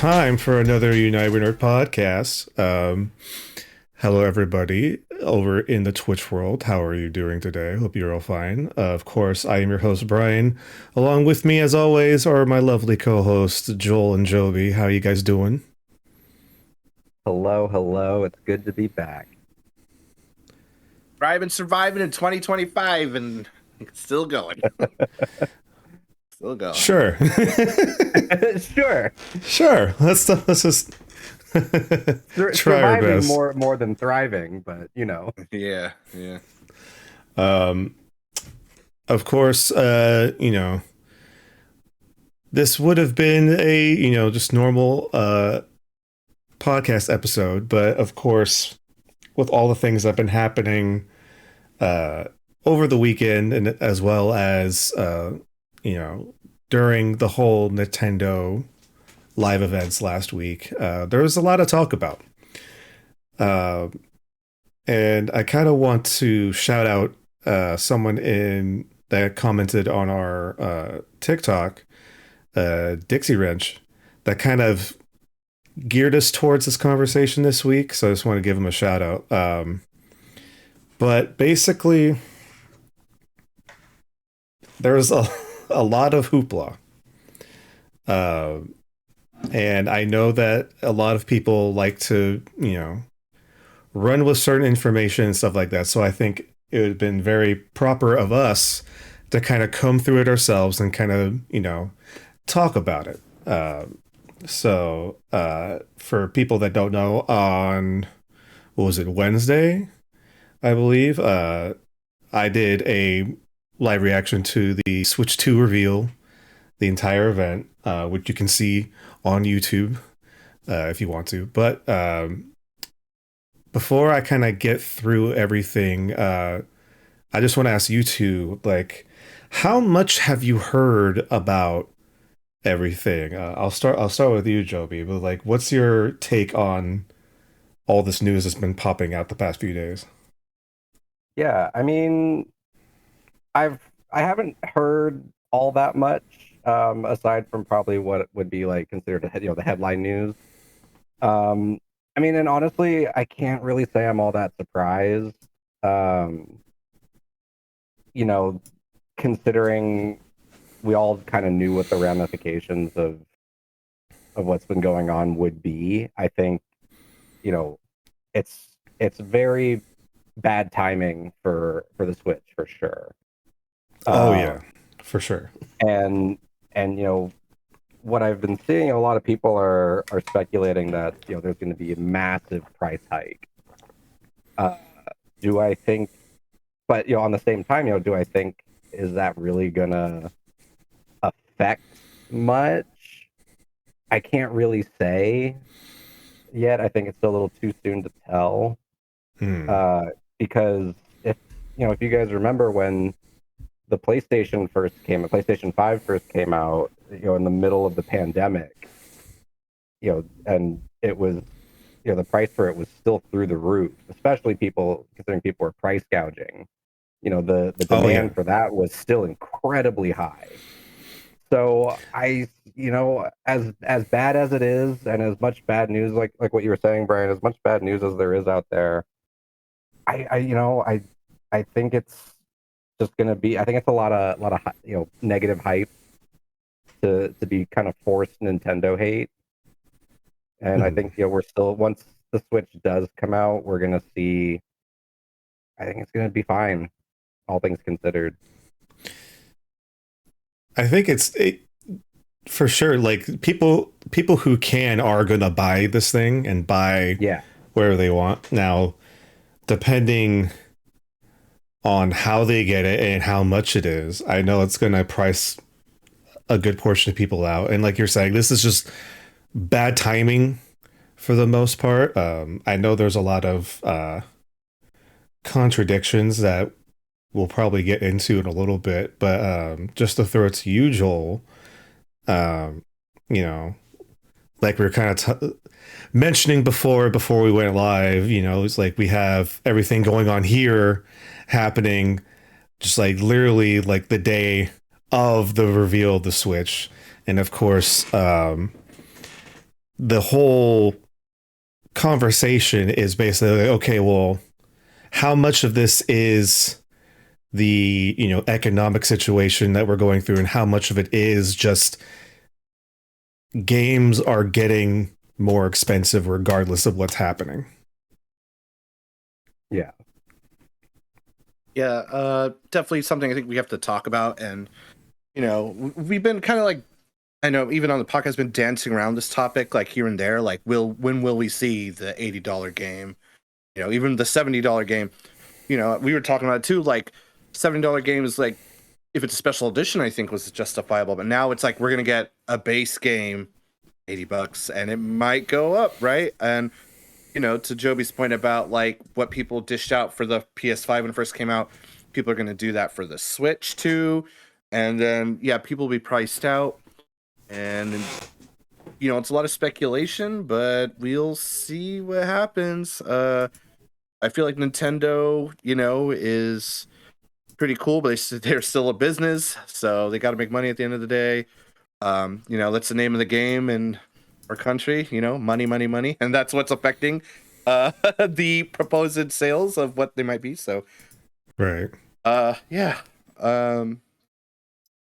time for another United Winner podcast. Hello, everybody over in the Twitch world. How are you doing today? Hope you're all fine. Of course, I am your host, Brian. Along with me, as always, are my lovely co-hosts, Joel and Joby. How are you guys doing? Hello, hello. It's good to be back. I've surviving in 2025 and it's still going. Still going. Sure. Sure. Sure. Let's just try our Surviving best. more than thriving, but you know. Yeah. Of course, this would have been a, just normal podcast episode, but of course, with all the things that have been happening over the weekend and as well as during the whole Nintendo live events last week, there was a lot of talk about. And I kind of want to shout out someone in that commented on our TikTok, Dixie Wrench, that kind of geared us towards this conversation this week. So I just want to give him a shout out. But basically, there's a lot of hoopla. And I know that a lot of people like to, run with certain information and stuff like that. So I think it would have been very proper of us to kind of comb through it ourselves and kind of, talk about it. For people that don't know, on, what was it, Wednesday, I believe, I did a live reaction to the Switch 2 reveal, the entire event, which you can see on YouTube if you want to. But before I kind of get through everything, I just want to ask you two, like, how much have you heard about everything? I'll start with you, Joby. But like, what's your take on all this news that's been popping out the past few days? Yeah, I mean, I haven't heard all that much, aside from probably what would be like considered the headline news. I mean, and honestly, I can't really say I'm all that surprised. Um, you know, Considering we all kind of knew what the ramifications of what's been going on would be. I think, you know, it's very bad timing for the Switch for sure. Oh yeah, for sure. And what I've been seeing, a lot of people are speculating that there's going to be a massive price hike. Uh, do I think? But on the same time, do I think is that really gonna affect much? I can't really say yet. I think it's still a little too soon to tell. Hmm. Because if you guys remember when the PlayStation 5 first came out, in the middle of the pandemic, and it was, the price for it was still through the roof, especially considering people were price gouging. The demand for that was still incredibly high. So as bad as it is, and as much bad news, like what you were saying, Brian, as much bad news as there is out there, I think it's just going to be. I think it's a lot of negative hype to be kind of forced Nintendo hate. And I think we're still, once the Switch does come out, we're going to see. I think it's going to be fine, all things considered. I think for sure. Like people who can are gonna buy this thing and buy wherever they want. Now, depending on how they get it and how much it is, I know it's gonna price a good portion of people out. And like you're saying, this is just bad timing for the most part. I know there's a lot of contradictions that we'll probably get into in a little bit, but just to throw it to you, Joel, um, you know, like we were kind of mentioning before we went live, it's like we have everything going on here happening just like literally like the day of the reveal of the Switch. And of course, the whole conversation is basically like, okay, well, how much of this is the, you know, economic situation that we're going through, and how much of it is just games are getting more expensive regardless of what's happening. Yeah. Yeah, definitely something I think we have to talk about. And, you know, we've been kind of like, I know even on the podcast, been dancing around this topic, like here and there, like when will we see the $80 game? You know, even the $70 game. You know, we were talking about it too, like $70 game is like, if it's a special edition, I think was justifiable. But now it's like we're gonna get a base game, $80, and it might go up, right? And you know, to Joby's point about like what people dished out for the PS5 when it first came out, people are gonna do that for the Switch too. And then yeah, people will be priced out. And you know, it's a lot of speculation, but we'll see what happens. I feel like Nintendo, you know, is pretty cool, but they're still a business, so they got to make money at the end of the day. You know, that's the name of the game in our country. You know, money, money, money, and that's what's affecting the proposed sales of what they might be. So, Right. Yeah.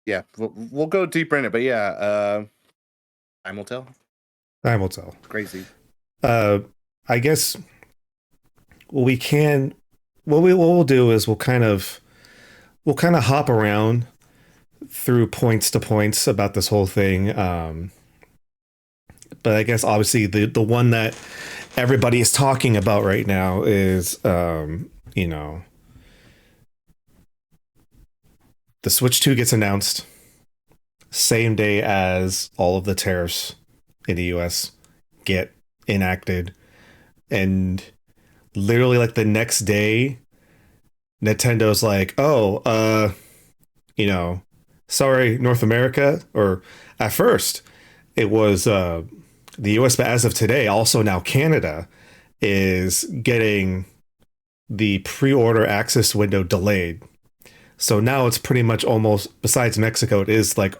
Yeah, we'll go deeper in it, but yeah, time will tell. Time will tell. It's crazy. I guess what we'll do is we'll kind of hop around through points to points about this whole thing. But I guess obviously the one that everybody is talking about right now is, you know, the Switch 2 gets announced same day as all of the tariffs in the US get enacted. And literally like the next day, Nintendo's like, oh, you know, sorry, North America. Or at first it was the US, but as of today, also now Canada is getting the pre-order access window delayed. So now it's pretty much almost, besides Mexico, it is like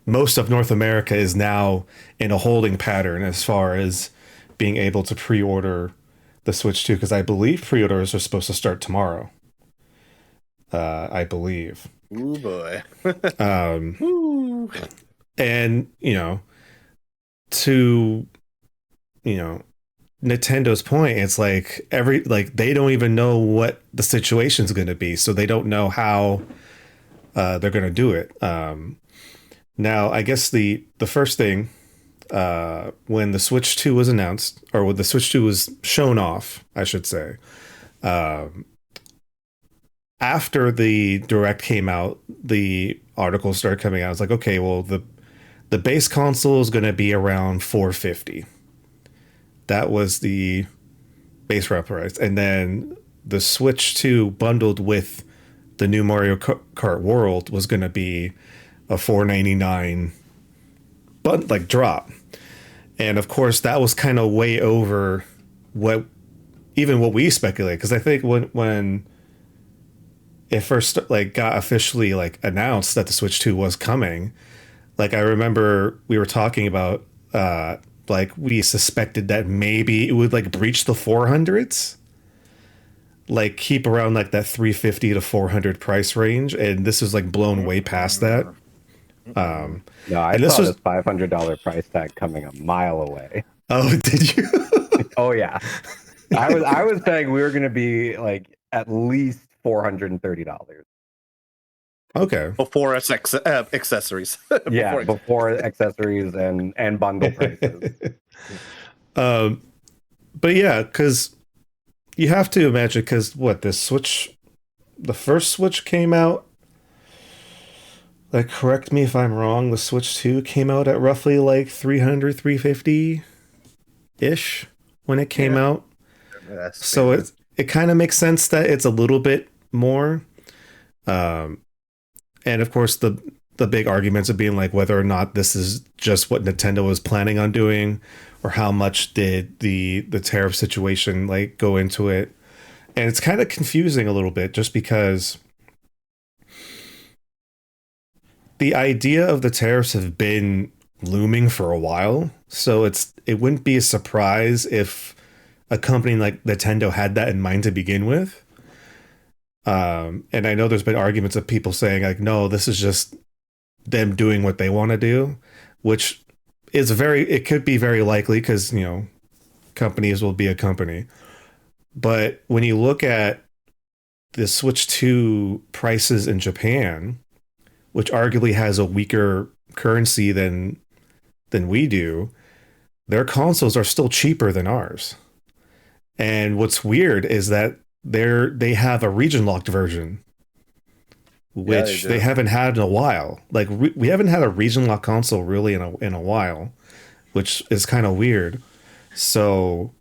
most of North America is now in a holding pattern as far as being able to pre-order the Switch 2, because I believe pre-orders are supposed to start tomorrow. I believe. Ooh boy. Ooh. And you know, to Nintendo's point, it's like they don't even know what the situation's going to be, so they don't know how they're going to do it. Now, I guess the first thing, when the Switch 2 was announced, or when the Switch 2 was shown off, I should say, after the Direct came out, the articles started coming out. It's like, okay, well, the base console is going to be around $450. That was the base rep price. And then the Switch 2 bundled with the new Mario Kart World was going to be a $499 drop. And of course, that was kind of way over what we speculated. Because I think when it first got officially announced that the Switch 2 was coming, I remember we were talking about we suspected that maybe it would breach the 400s, keep around that 350 to 400 price range, and this was blown way past that. No, I saw this $500 price tag coming a mile away. Oh, did you? Oh yeah, I was saying we were going to be at least $430. Okay. Before accessories. Before accessories and bundle prices. But yeah, because you have to imagine, because the first Switch came out, correct me if I'm wrong, the Switch 2 came out at roughly 300, 350-ish when it came out. So it kind of makes sense that it's a little bit more. And of course, the big arguments of being whether or not this is just what Nintendo was planning on doing, or how much did the tariff situation go into it. And it's kind of confusing a little bit, just because the idea of the tariffs have been looming for a while. So it wouldn't be a surprise if a company like Nintendo had that in mind to begin with. And I know there's been arguments of people saying like, no, this is just them doing what they want to do, which is it could be very likely because, companies will be a company. But when you look at the Switch 2 prices in Japan, which arguably has a weaker currency than we do, their consoles are still cheaper than ours. And what's weird is that they have a region locked version, which they haven't had in a while. Like we haven't had a region locked console really in a while, which is kind of weird. So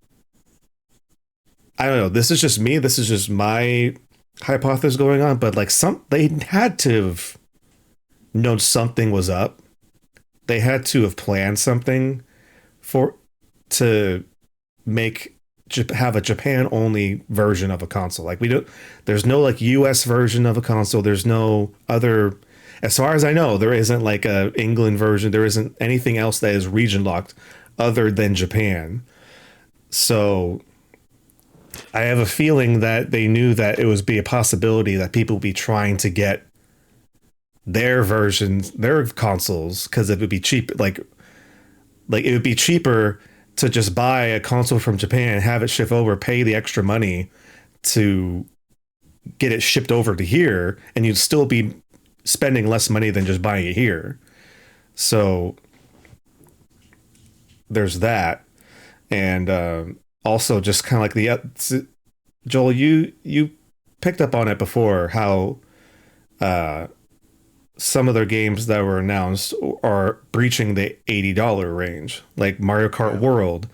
I don't know. This is just me. This is just my hypothesis going on. But like they had to have known something was up. They had to have planned something to have a Japan only version of a console. Like there's no like US version of a console. There's no other, as far as I know, there isn't like a England version. There isn't anything else that is region locked other than Japan. So I have a feeling that they knew that it would be a possibility that people would be trying to get their versions, their consoles, because it would be cheap. Like it would be cheaper to just buy a console from Japan, have it shipped over, pay the extra money to get it shipped over to here, and you'd still be spending less money than just buying it here. So there's that. And also just kind of like Joel, you picked up on it before, how some of their games that were announced are breaching the $80 range, like Mario Kart World.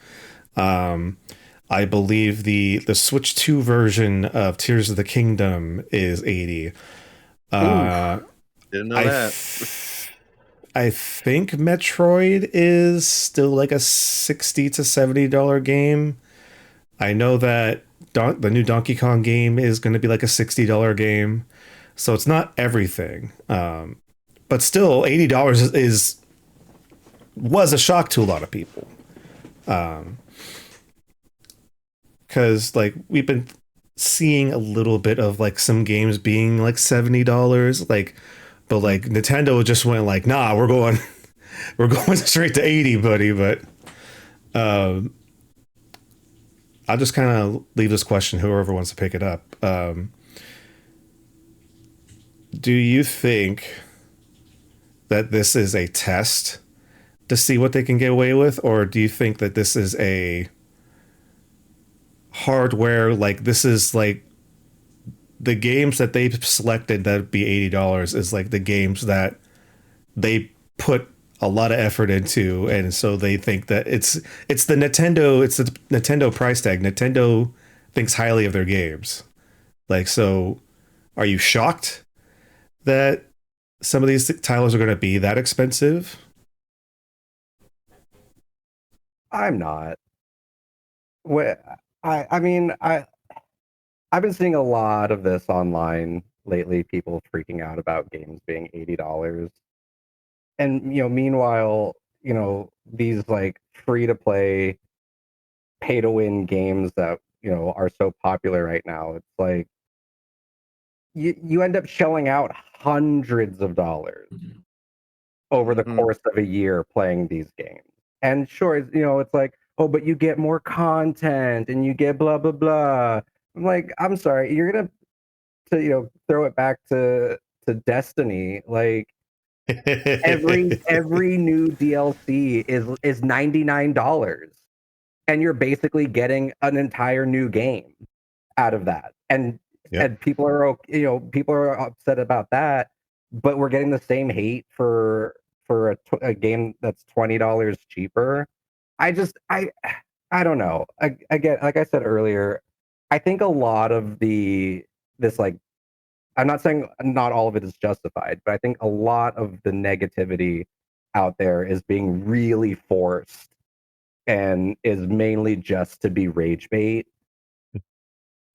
I believe the Switch 2 version of Tears of the Kingdom is 80. Didn't know that. I think Metroid is still like a $60 to $70 game. I know that the new Donkey Kong game is going to be like a $60 game. So it's not everything. But still, $80 was a shock to a lot of people. Because like we've been seeing a little bit of like some games being like $70, but like Nintendo just went like, nah, we're going straight to 80, buddy. But I'll just kind of leave this question, whoever wants to pick it up. Do you think that this is a test to see what they can get away with, or do you think that this is a hardware, like this is like the games that they've selected that'd be $80 is like the games that they put a lot of effort into, and so they think that it's the Nintendo price tag. Nintendo thinks highly of their games. Like, so are you shocked that some of these titles are going to be that expensive? I'm not. I mean, I've been seeing a lot of this online lately, people freaking out about games being $80. And, meanwhile, these like free to play, pay to win games that, are so popular right now. It's like you end up shelling out hundreds of dollars over the course of a year playing these games. And sure, it's like, oh, but you get more content and you get blah blah blah. I'm like, I'm sorry, you're gonna throw it back to Destiny. Like every new DLC is $99, and you're basically getting an entire new game out of that. And people are people are upset about that, but we're getting the same hate for a game that's $20 cheaper. I don't know. Again, like I said earlier, I think a lot of this, like, I'm not saying not all of it is justified, but I think a lot of the negativity out there is being really forced and is mainly just to be rage bait,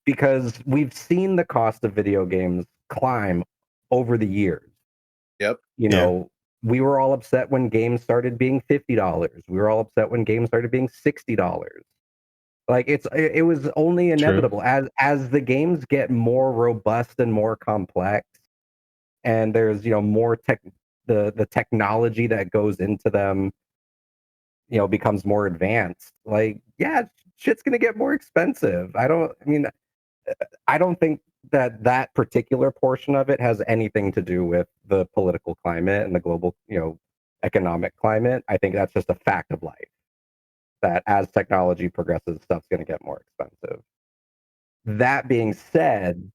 because we've seen the cost of video games climb over the years. Yep. You know, We were all upset when games started being $50. We were all upset when games started being $60. Like it was only True. inevitable as the games get more robust and more complex, and there's more the technology that goes into them becomes more advanced. Like, yeah, shit's gonna get more expensive. I don't think that particular portion of it has anything to do with the political climate and the global economic climate. I think that's just a fact of life, that as technology progresses, stuff's going to get more expensive. That being said,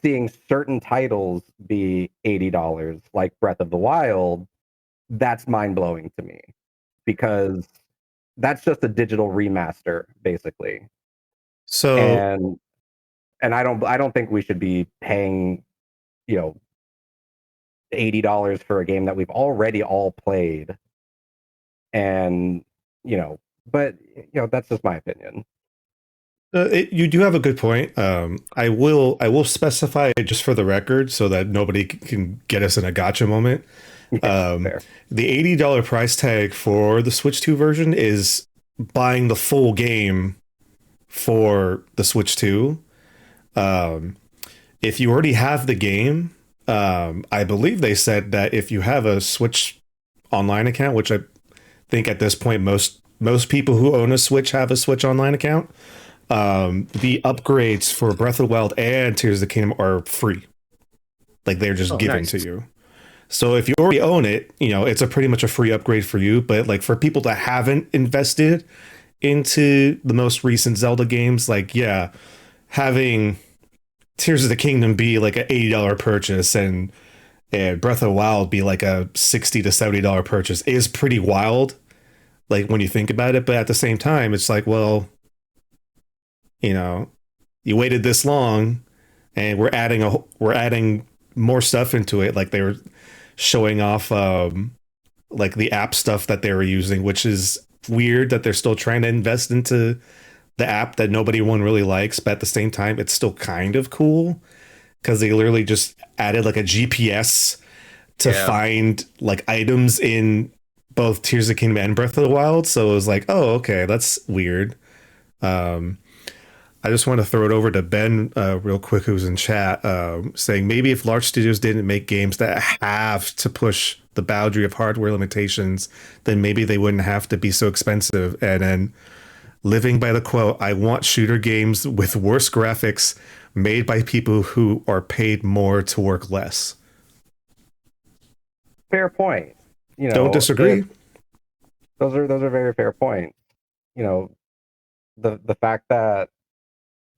seeing certain titles be $80, like Breath of the Wild, that's mind blowing to me, because that's just a digital remaster, basically. So And I don't think we should be paying, you know, $80 for a game that we've already all played. And, but that's just my opinion. you do have a good point. I will specify it just for the record so that nobody can get us in a gotcha moment. Yeah, fair. The $80 price tag for the Switch 2 version is buying the full game for the Switch 2. If you already have the game, I believe they said that if you have a Switch Online account, which I think at this point most people who own a Switch have a Switch Online account, the upgrades for Breath of the Wild and Tears of the Kingdom are free. Like they're just given to you. So if you already own it, it's a pretty much a free upgrade for you. But like for people that haven't invested into the most recent Zelda games, like having Tears of the Kingdom be like an $80 purchase and Breath of the Wild be like a $60 to $70 purchase is pretty wild. Like when you think about it, but at the same time, it's like, well, you waited this long, and we're adding more stuff into it. Like they were showing off, like the app stuff that they were using, which is weird that they're still trying to invest into the app that one really likes, but at the same time, it's still kind of cool because they literally just added like a GPS to find like items in both Tears of the Kingdom and Breath of the Wild. So it was like, oh, okay, that's weird. I just want to throw it over to Ben real quick, who's in chat, saying maybe if large studios didn't make games that have to push the boundary of hardware limitations, then maybe they wouldn't have to be so expensive. And then living by the quote, I want shooter games with worse graphics made by people who are paid more to work less. Fair point. Don't disagree. Those are very fair points. The fact that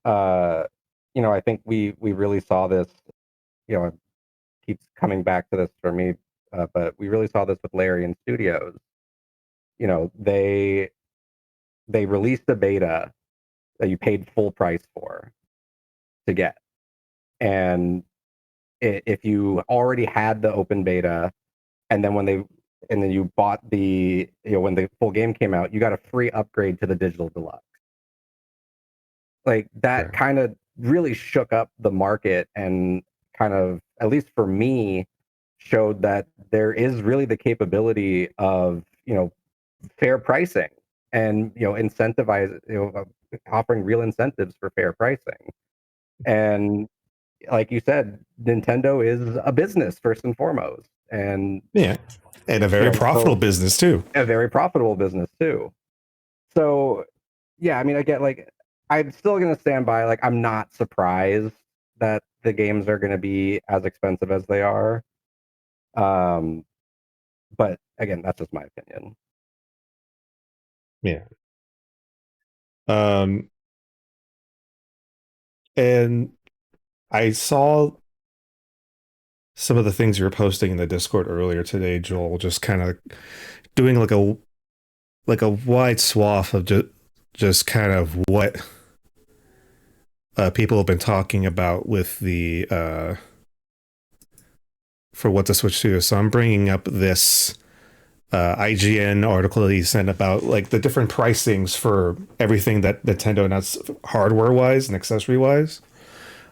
I think we really saw this, it keeps coming back to this for me, but we really saw this with Larian Studios. They released a beta that you paid full price for to get. And if you already had the open beta, and then you bought when the full game came out, you got a free upgrade to the digital deluxe. Like that kind of really shook up the market, and kind of, at least for me, showed that there is really the capability of fair pricing, and incentivize offering real incentives for fair pricing. And like you said, Nintendo is a business first and foremost, and and a very profitable business too. A very profitable business too. So yeah, I mean, I get, like, I'm still going to stand by, like, I'm not surprised that the games are going to be as expensive as they are. But again, that's just my opinion. Yeah. And I saw some of the things you were posting in the Discord earlier today, Joel, just kind of doing like a wide swath of just kind of what people have been talking about with the for what the Switch 2 is. So I'm bringing up this IGN article that he sent about like the different pricings for everything that Nintendo announced hardware wise and accessory wise.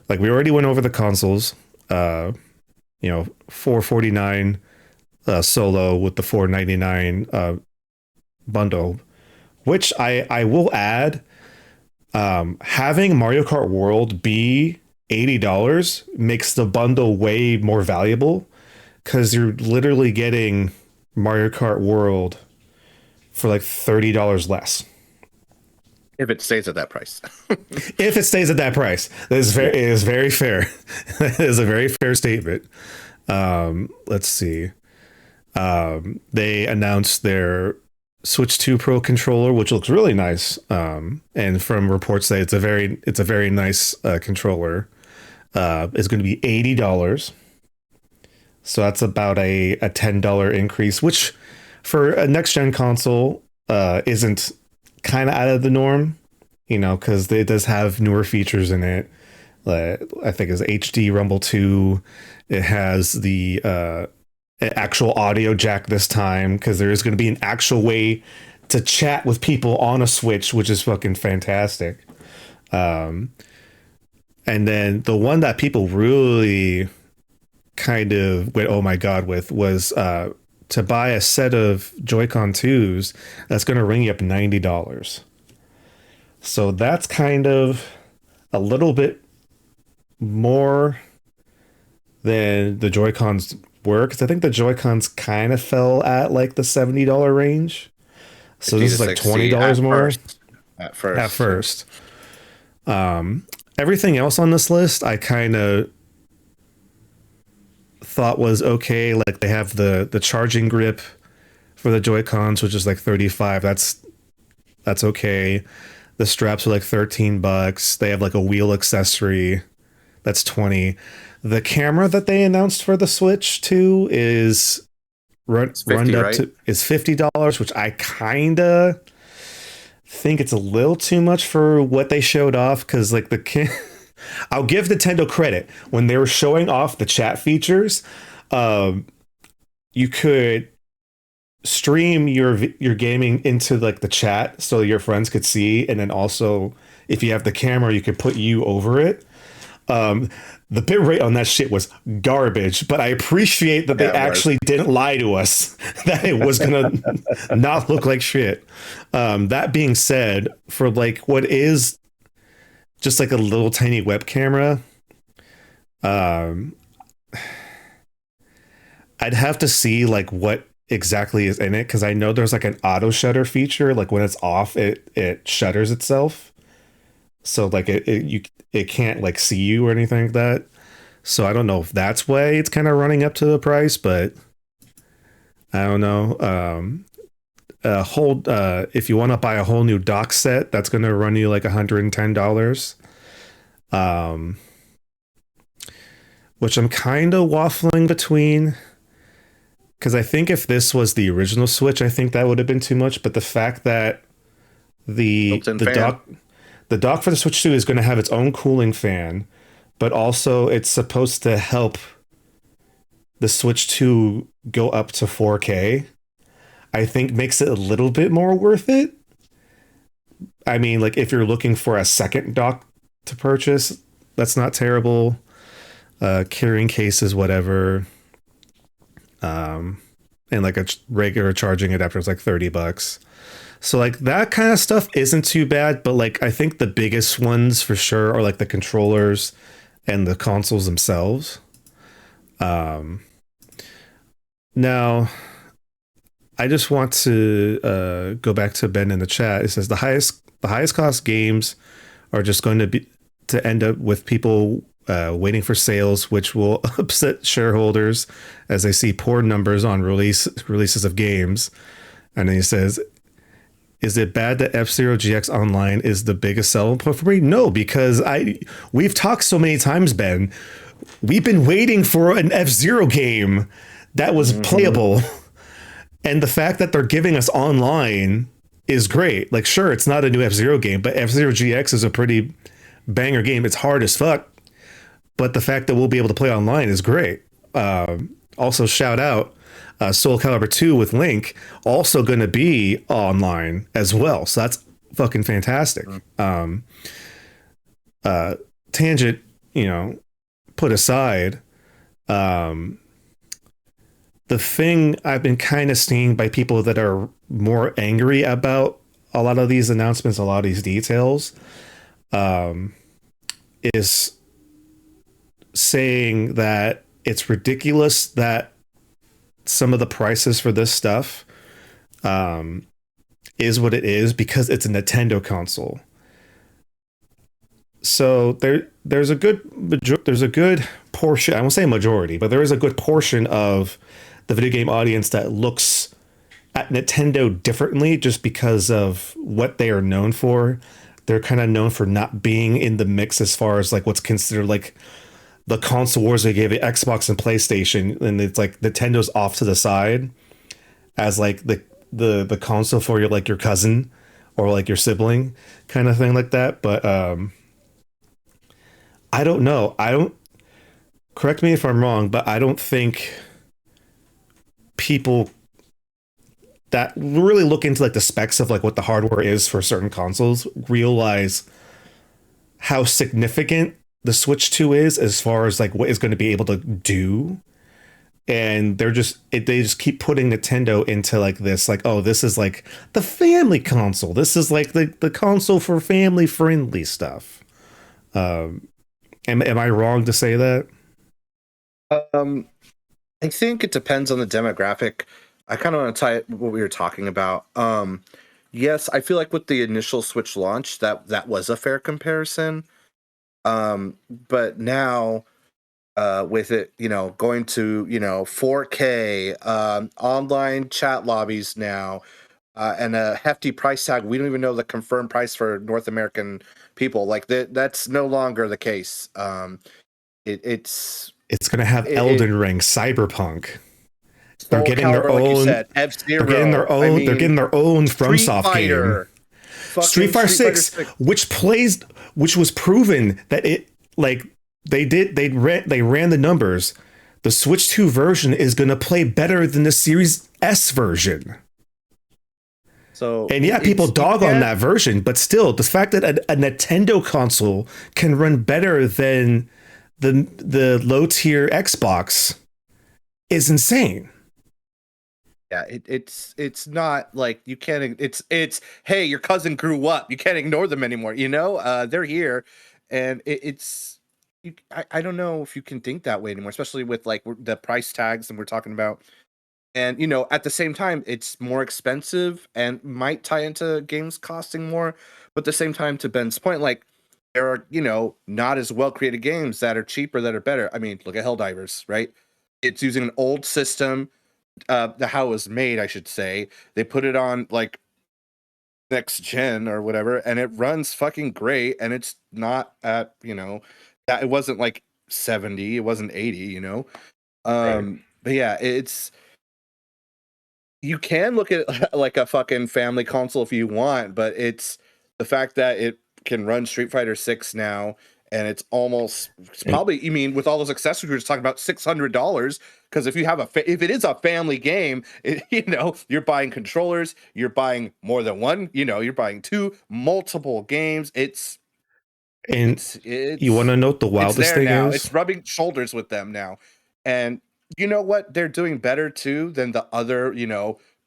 Like we already went over the consoles, $449 Solo with the $4.99 bundle, which I will add, having Mario Kart World be $80 makes the bundle way more valuable, because you're literally getting Mario Kart World for like $30 less. If it stays at that price. If it stays at that price. That is very, it is very fair. It is a very fair statement. Let's see. They announced their Switch 2 Pro controller, which looks really nice. And from reports say it's a very nice controller. It's going to be $80. So that's about a $10 increase, which for a next gen console isn't kind of out of the norm, because it does have newer features in it. I think it's HD Rumble 2. It has the actual audio jack this time, because there is going to be an actual way to chat with people on a Switch, which is fucking fantastic. And then the one that people really kind of went, oh my god, with was to buy a set of Joy-Con 2s. That's going to ring you up $90. So that's kind of a little bit more than the Joy-Cons were, because I think the Joy-Cons kind of fell at like the $70 range. So this is like $20 more at first. Everything else on this list I kind of thought was okay. Like, they have the charging grip for the Joy-Cons, which is like $35. That's okay. The straps are like $13. They have like a wheel accessory. That's $20. The camera that they announced for the Switch 2 is run up right? to is $50, which I kinda think it's a little too much for what they showed off, because like I'll give Nintendo credit. When they were showing off the chat features, you could stream your gaming into like the chat so your friends could see, and then also if you have the camera, you could put you over it. The bit rate on that shit was garbage, but I appreciate that they actually didn't lie to us that it was gonna not look like shit. That being said, for like what is just like a little tiny web camera, I'd have to see like what exactly is in it, because I know there's like an auto shutter feature. Like when it's off, it shutters itself, so like it can't like see you or anything like that. So I don't know if that's why it's kind of running up to the price, but I don't know. If you want to buy a whole new dock set, that's going to run you like $110. Which I'm kind of waffling between, because I think if this was the original Switch, I think that would have been too much. But the fact that the dock for the Switch 2 is going to have its own cooling fan, but also it's supposed to help the Switch 2 go up to 4K, I think makes it a little bit more worth it. I mean, like if you're looking for a second dock to purchase, that's not terrible. Carrying cases, whatever. And like a regular charging adapter is like $30. So like that kind of stuff isn't too bad, but like I think the biggest ones for sure are like the controllers and the consoles themselves. Now I just want to go back to Ben in the chat. It says the highest cost games are just going to end up with people waiting for sales, which will upset shareholders as they see poor numbers on releases of games. And then he says, is it bad that F-Zero GX Online is the biggest selling point for me? No, because we've talked so many times, Ben. We've been waiting for an F-Zero game that was playable. And the fact that they're giving us online is great. Like, sure, it's not a new F-Zero game, but F-Zero GX is a pretty banger game. It's hard as fuck. But the fact that we'll be able to play online is great. Also, shout out Soul Calibur 2 with Link, also going to be online as well. So that's fucking fantastic. Tangent, put aside. the thing I've been kind of seeing by people that are more angry about a lot of these announcements, a lot of these details, is saying that it's ridiculous that some of the prices for this stuff is what it is because it's a Nintendo console. So there's a good portion, I won't say majority, but there is a good portion of the video game audience that looks at Nintendo differently just because of what they are known for. They're kind of known for not being in the mix as far as like what's considered like the console wars they gave it Xbox and PlayStation, and it's like Nintendo's off to the side as like the console for your like your cousin or like your sibling kind of thing like that. But I don't know. I don't, correct me if I'm wrong, but I don't think people that really look into like the specs of like what the hardware is for certain consoles realize how significant the Switch 2 is as far as like what it's going to be able to do. And they just keep putting Nintendo into like this, like, oh, this is like the family console. This is like the console for family friendly stuff. Am I wrong to say that? I think it depends on the demographic. I kind of want to tie it what we were talking about. Yes, I feel like with the initial Switch launch, that was a fair comparison. But now, with it, going to 4K, online chat lobbies now, and a hefty price tag. We don't even know the confirmed price for North American people. Like that's no longer the case. It's going to have Elden Ring, Cyberpunk. They're getting their like own. F-Zero. They're getting their own. I mean, they're getting their own FromSoft game. Street Fighter 6, which was proven that it like they ran the numbers. The Switch 2 version is going to play better than the Series S version. So, and yeah, people dog on that version, but still, the fact that a Nintendo console can run better than the low tier Xbox is insane. Yeah, it's not like you can't. It's hey, your cousin grew up. You can't ignore them anymore. They're here, and I don't know if you can think that way anymore, especially with like the price tags that we're talking about. And at the same time, it's more expensive and might tie into games costing more. But at the same time, to Ben's point, like there are not as well created games that are cheaper that are better. I mean, look at Helldivers, right? It's using an old system. How it was made, I should say. They put it on like next gen or whatever, and it runs fucking great. And it's not at that it wasn't like 70, it wasn't 80, Right. But yeah, you can look at like a fucking family console if you want, but it's the fact that it can run Street Fighter 6 now, and it's probably, you mean, with all those accessories we were just talking about, $600, because if you have if it is a family game, you're buying controllers, you're buying more than one, you're buying two, multiple games. It's you want to note the wildest thing now. is It's rubbing shoulders with them now, and you know what? They're doing better too than the other,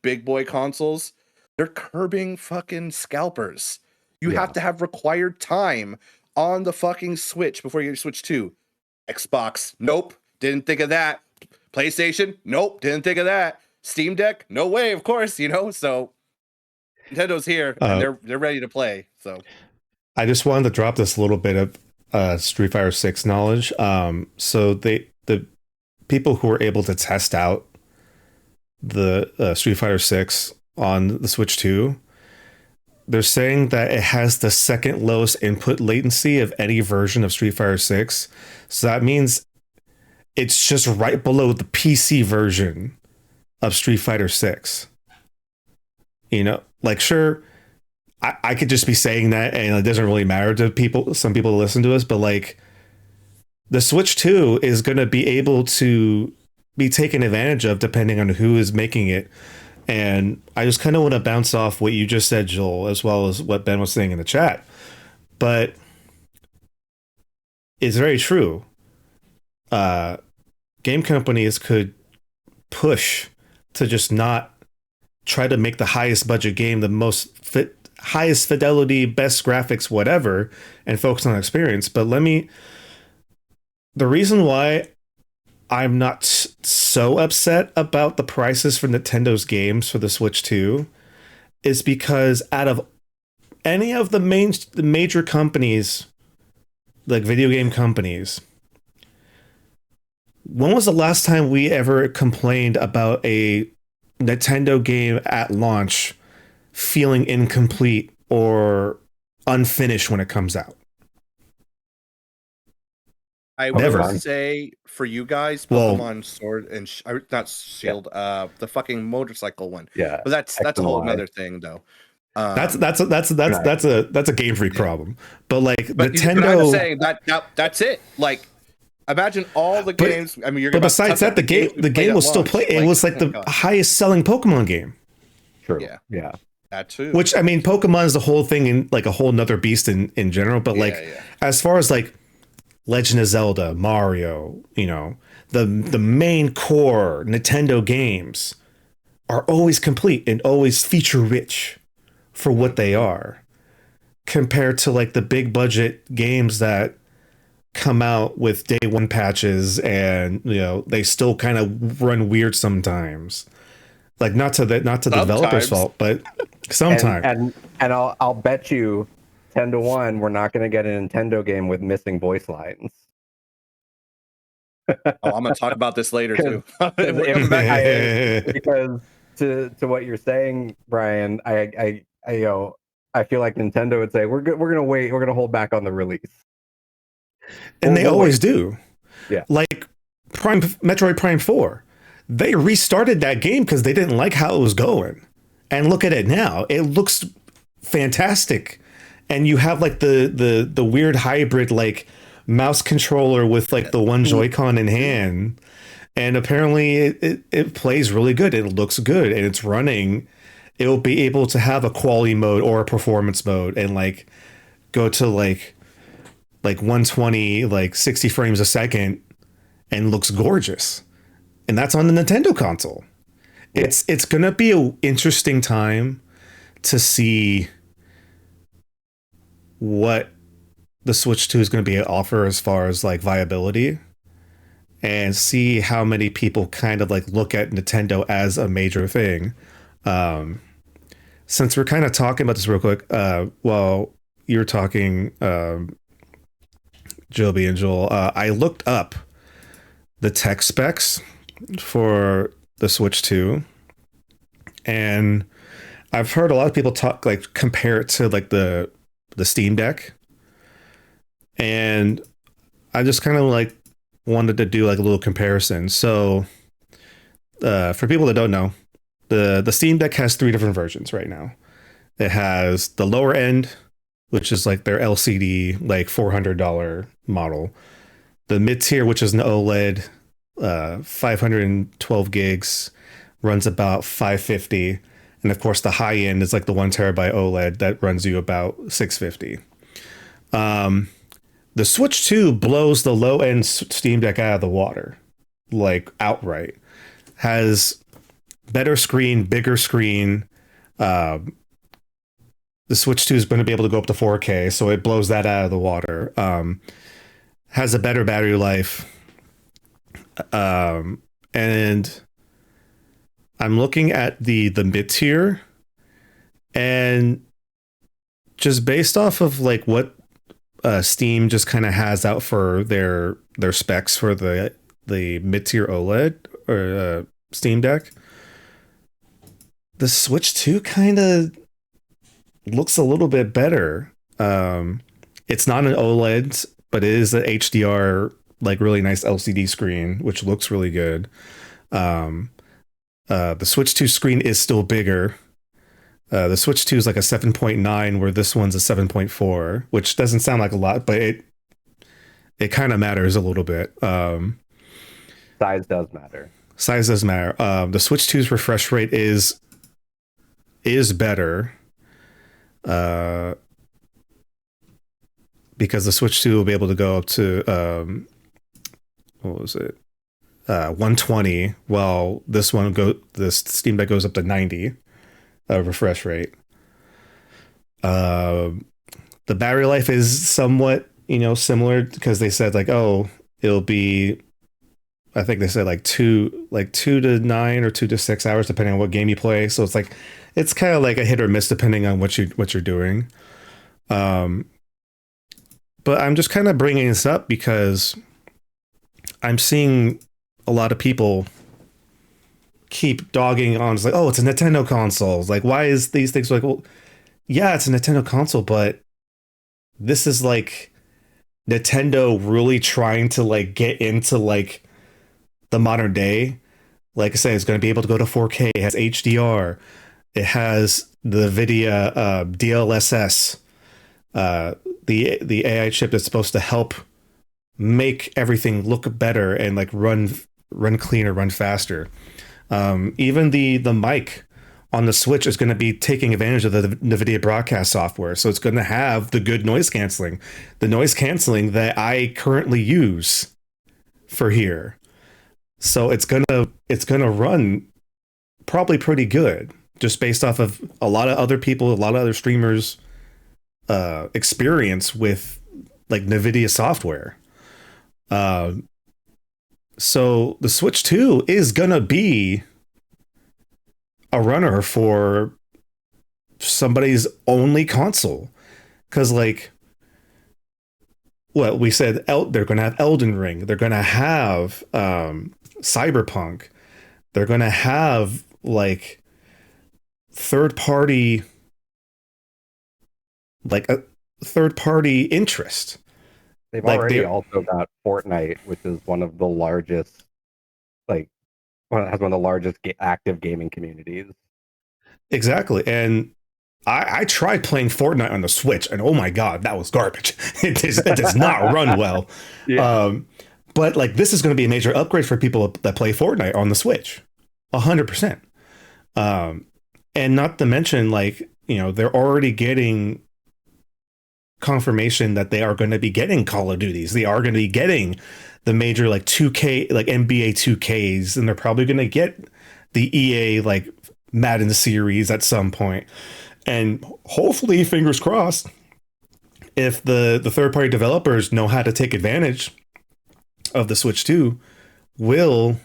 big boy consoles. They're curbing fucking scalpers. You have to have required time on the fucking Switch before you switch to Xbox. Nope, didn't think of that. PlayStation. Nope, didn't think of that. Steam Deck. No way. Of course, So Nintendo's here and they're ready to play. So I just wanted to drop this little bit of Street Fighter 6 knowledge. So the people who were able to test out the Street Fighter 6 on the Switch 2, they're saying that it has the second lowest input latency of any version of Street Fighter 6. So that means it's just right below the PC version of Street Fighter 6. Like, sure, I could just be saying that and it doesn't really matter to some people listen to us, but like the Switch 2 is going to be able to be taken advantage of depending on who is making it. And I just kind of want to bounce off what you just said, Joel, as well as what Ben was saying in the chat. But it's very true. Game companies could push to just not try to make the highest budget game, the highest fidelity, best graphics, whatever, and focus on experience. But the reason why I'm not so upset about the prices for Nintendo's games for the Switch 2 is because out of any of the major companies, like video game companies, when was the last time we ever complained about a Nintendo game at launch feeling incomplete or unfinished when it comes out? I would say for you guys, Pokemon Sword and not Shield, the fucking motorcycle one. Yeah, but that's a whole other thing though. That's a Game Freak problem. But like Nintendo, but I'm saying that's it. Like, imagine all the games. I mean, but besides that, the game was still play. It was like the highest selling Pokemon game. True. Yeah. That too. Which, I mean, Pokemon is the whole thing in like a whole nother beast in general. But as far as like Legend of Zelda, Mario, you know, the main core Nintendo games are always complete and always feature rich for what they are, compared to like the big budget games that come out with day one patches and, you know, they still kind of run weird sometimes. Like not to the developer's fault, but sometimes. And I'll bet you 10-1 we're not going to get a Nintendo game with missing voice lines. I'm going to talk about this later too. Because to what you're saying, Brian, I feel like Nintendo would say we're going to wait, we're going to hold back on the release. And they always do. Yeah. Like Metroid Prime 4. They restarted that game because they didn't like how it was going. And look at it now. It looks fantastic. And you have like the weird hybrid like mouse controller with like the one Joy-Con in hand. And apparently it plays really good. It looks good and it's running. It'll be able to have a quality mode or a performance mode and like go to like 120, like 60 frames a second and looks gorgeous. And that's on the Nintendo console. Yeah. It's going to be an interesting time to see what the Switch 2 is going to be offer as far as like viability, and see how many people kind of like look at Nintendo as a major thing. Since we're kind of talking about this real quick, while you're talking, Joby and Joel, I looked up the tech specs for the Switch 2, and I've heard a lot of people compare it to like the Steam Deck, and I just kind of like wanted to do like a little comparison. So for people that don't know, the Steam Deck has 3 different versions right now. It has the lower end, which is like their LCD, like $400 model. The mid tier, which is an OLED, 512 gigs, runs about $550. And of course, the high end is like the 1 terabyte OLED that runs you about $650. The Switch 2 blows the low end Steam Deck out of the water, like outright. Has better screen, bigger screen. The Switch 2 is going to be able to go up to 4K, so it blows that out of the water. Has a better battery life. And I'm looking at the mid tier, and just based off of like what Steam just kind of has out for their specs for the mid tier OLED or Steam Deck, the Switch 2 kind of looks a little bit better. It's not an OLED, but it is an HDR, like really nice LCD screen, which looks really good. The Switch 2 screen is still bigger. The Switch 2 is like a 7.9, where this one's a 7.4, which doesn't sound like a lot, but it kind of matters a little bit. Size does matter. Size does matter. The Switch 2's refresh rate is better. Because the Switch 2 will be able to go up to what was it? 120, while this Steam Deck goes up to 90 refresh rate. Uh, the battery life is somewhat, similar, because they said like, oh, it'll be, I think they said like 2 to 9 or 2 to 6 hours depending on what game you play. So it's kind of like a hit or miss depending on what you're doing. But I'm just kind of bringing this up because I'm seeing a lot of people keep dogging on. It's like, oh, it's a Nintendo console. It's like, why is these things like, well, yeah, it's a Nintendo console, but this is like Nintendo really trying to like get into like the modern day. Like I say, it's going to be able to go to 4K. It has HDR. It has the NVIDIA DLSS, the AI chip that's supposed to help make everything look better and like run cleaner, run faster. Even the mic on the Switch is going to be taking advantage of the NVIDIA broadcast software. So it's going to have the good noise canceling, that I currently use for here. So it's gonna run probably pretty good, just based off of a lot of other people, a lot of other streamers' experience with like NVIDIA software. So the Switch 2 is gonna be a runner for somebody's only console, because like what we said, they're gonna have Elden Ring, they're gonna have Cyberpunk, they're gonna have like third party interest. They've already also got Fortnite, which is one of the largest, has one of the largest active gaming communities. Exactly. And I tried playing Fortnite on the Switch, and oh my god, that was garbage. It does not run well. Yeah. But like, this is going to be a major upgrade for people that play Fortnite on the Switch, 100%. And not to mention, like, they're already getting confirmation that they are going to be getting Call of Duties. They are going to be getting the major like 2K, like NBA 2Ks, and they're probably going to get the EA like Madden series at some point. And hopefully, fingers crossed, if the third party developers know how to take advantage of the Switch 2, will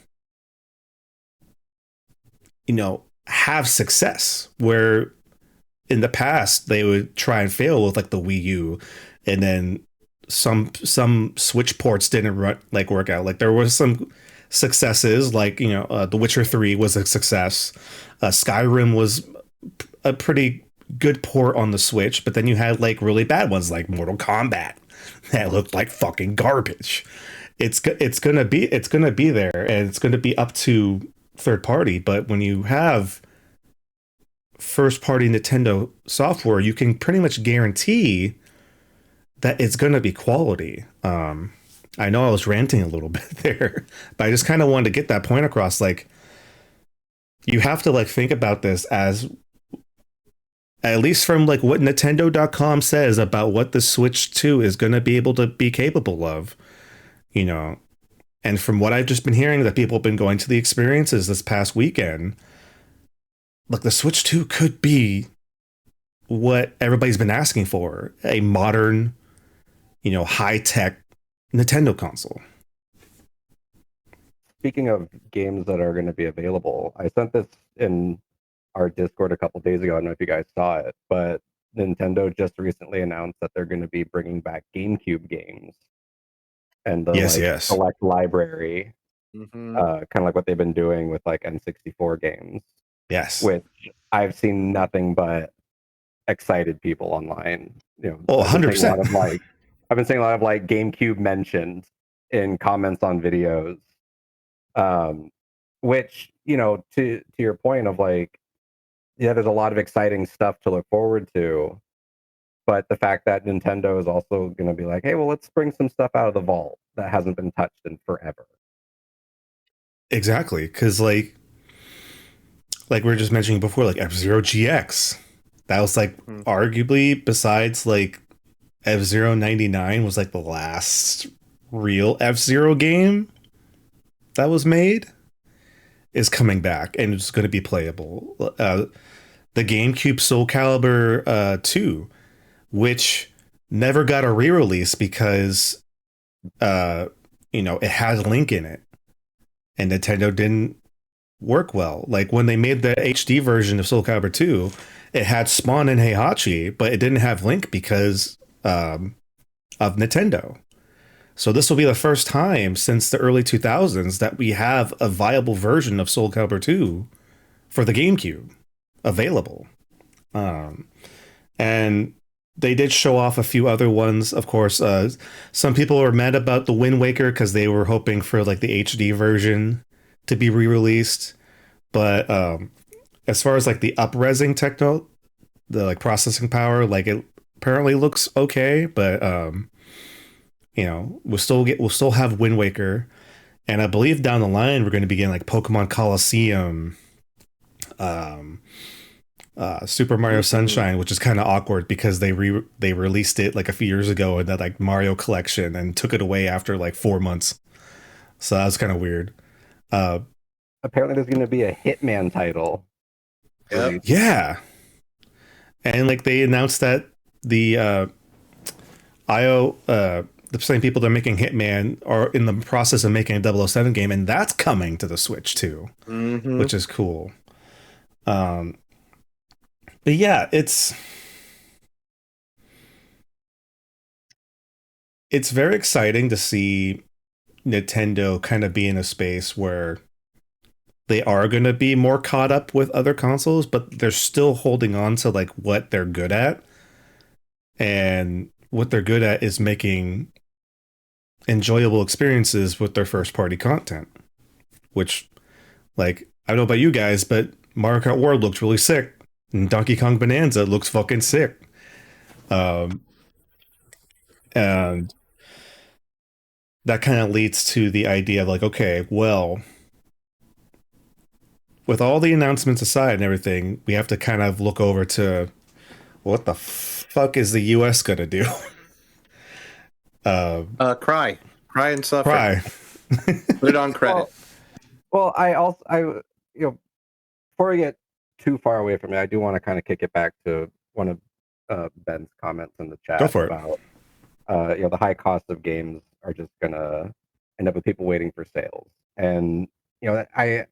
have success, where in the past they would try and fail with like the Wii U, and then some Switch ports didn't work out. Like, there was some successes, like The Witcher 3 was a success. Skyrim was a pretty good port on the Switch, but then you had like really bad ones like Mortal Kombat that looked like fucking garbage. It's gonna be there, and it's gonna be up to third party. But when you have first party Nintendo software, you can pretty much guarantee that it's gonna be quality. I know I was ranting a little bit there, but I just kind of wanted to get that point across. Like, you have to like think about this as, at least from like what Nintendo.com says about what the Switch 2 is going to be able to be capable of, and from what I've just been hearing that people have been going to the experiences this past weekend, like, the Switch 2 could be what everybody's been asking for, a modern, high-tech Nintendo console. Speaking of games that are going to be available, I sent this in our Discord a couple days ago. I don't know if you guys saw it, but Nintendo just recently announced that they're going to be bringing back GameCube games and the select library, kind of like what they've been doing with like N64 games. Yes, which I've seen nothing but excited people online. 100%. I've been seeing a lot of like GameCube mentioned in comments on videos, which, to your point of like, yeah, there's a lot of exciting stuff to look forward to, but the fact that Nintendo is also going to be like, hey, well, let's bring some stuff out of the vault that hasn't been touched in forever. Exactly, because like we were just mentioning before, like F-Zero GX, that was like arguably, besides like F-Zero 99, was like the last real F-Zero game. that was made is coming back and it's going to be playable. The GameCube Soul Calibur 2, which never got a re-release because it has Link in it, and Nintendo didn't work well. Like when they made the HD version of Soul Calibur 2, it had Spawn and Heihachi, but it didn't have Link because of Nintendo. So this will be the first time since the early 2000s that we have a viable version of Soul Calibur 2 for the GameCube available. And they did show off a few other ones. Of course, some people were mad about the Wind Waker because they were hoping for like the HD version to be re-released. But as far as like the up-resing techno, the like processing power, like it apparently looks okay. But we'll still have Wind Waker, and I believe down the line we're going to be getting like Pokemon Coliseum, Super Mario Sunshine, which is kind of awkward because they released it like a few years ago in that like Mario collection and took it away after like 4 months. So that was kind of weird. Apparently, there's going to be a Hitman title. Yep. Yeah, and like they announced that the the same people that are making Hitman are in the process of making a 007 game, and that's coming to the Switch too, which is cool. But yeah, it's very exciting to see Nintendo kind of be in a space where they are going to be more caught up with other consoles, but they're still holding on to like what they're good at. And what they're good at is making enjoyable experiences with their first party content, which, like, I don't know about you guys, but Mario Kart World looks really sick, and Donkey Kong Bonanza looks fucking sick. And that kind of leads to the idea of like, okay, well, with all the announcements aside and everything, we have to kind of look over to what the fuck is the US gonna do? Cry and suffer. Cry. Put it on credit. Well, before we get too far away from it, I do want to kind of kick it back to one of Ben's comments in the chat about the high cost of games are just gonna end up with people waiting for sales, and I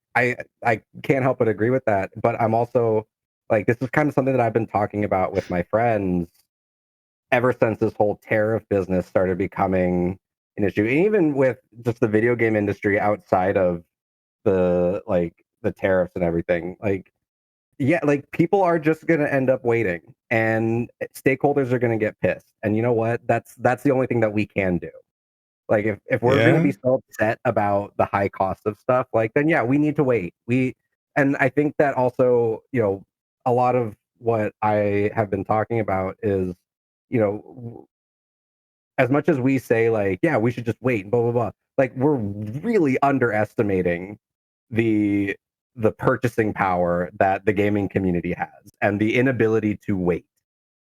can't help but agree with that. But I'm also like, this is kind of something that I've been talking about with my friends ever since this whole tariff business started becoming an issue, and even with just the video game industry outside of the tariffs and everything. Like, yeah, like people are just going to end up waiting, and stakeholders are going to get pissed. And you know what? That's the only thing that we can do. Like, if we're going to be so upset about the high cost of stuff, like, then yeah, we need to wait. And I think that also, a lot of what I have been talking about is, as much as we say like, yeah, we should just wait and blah blah blah, like we're really underestimating the purchasing power that the gaming community has and the inability to wait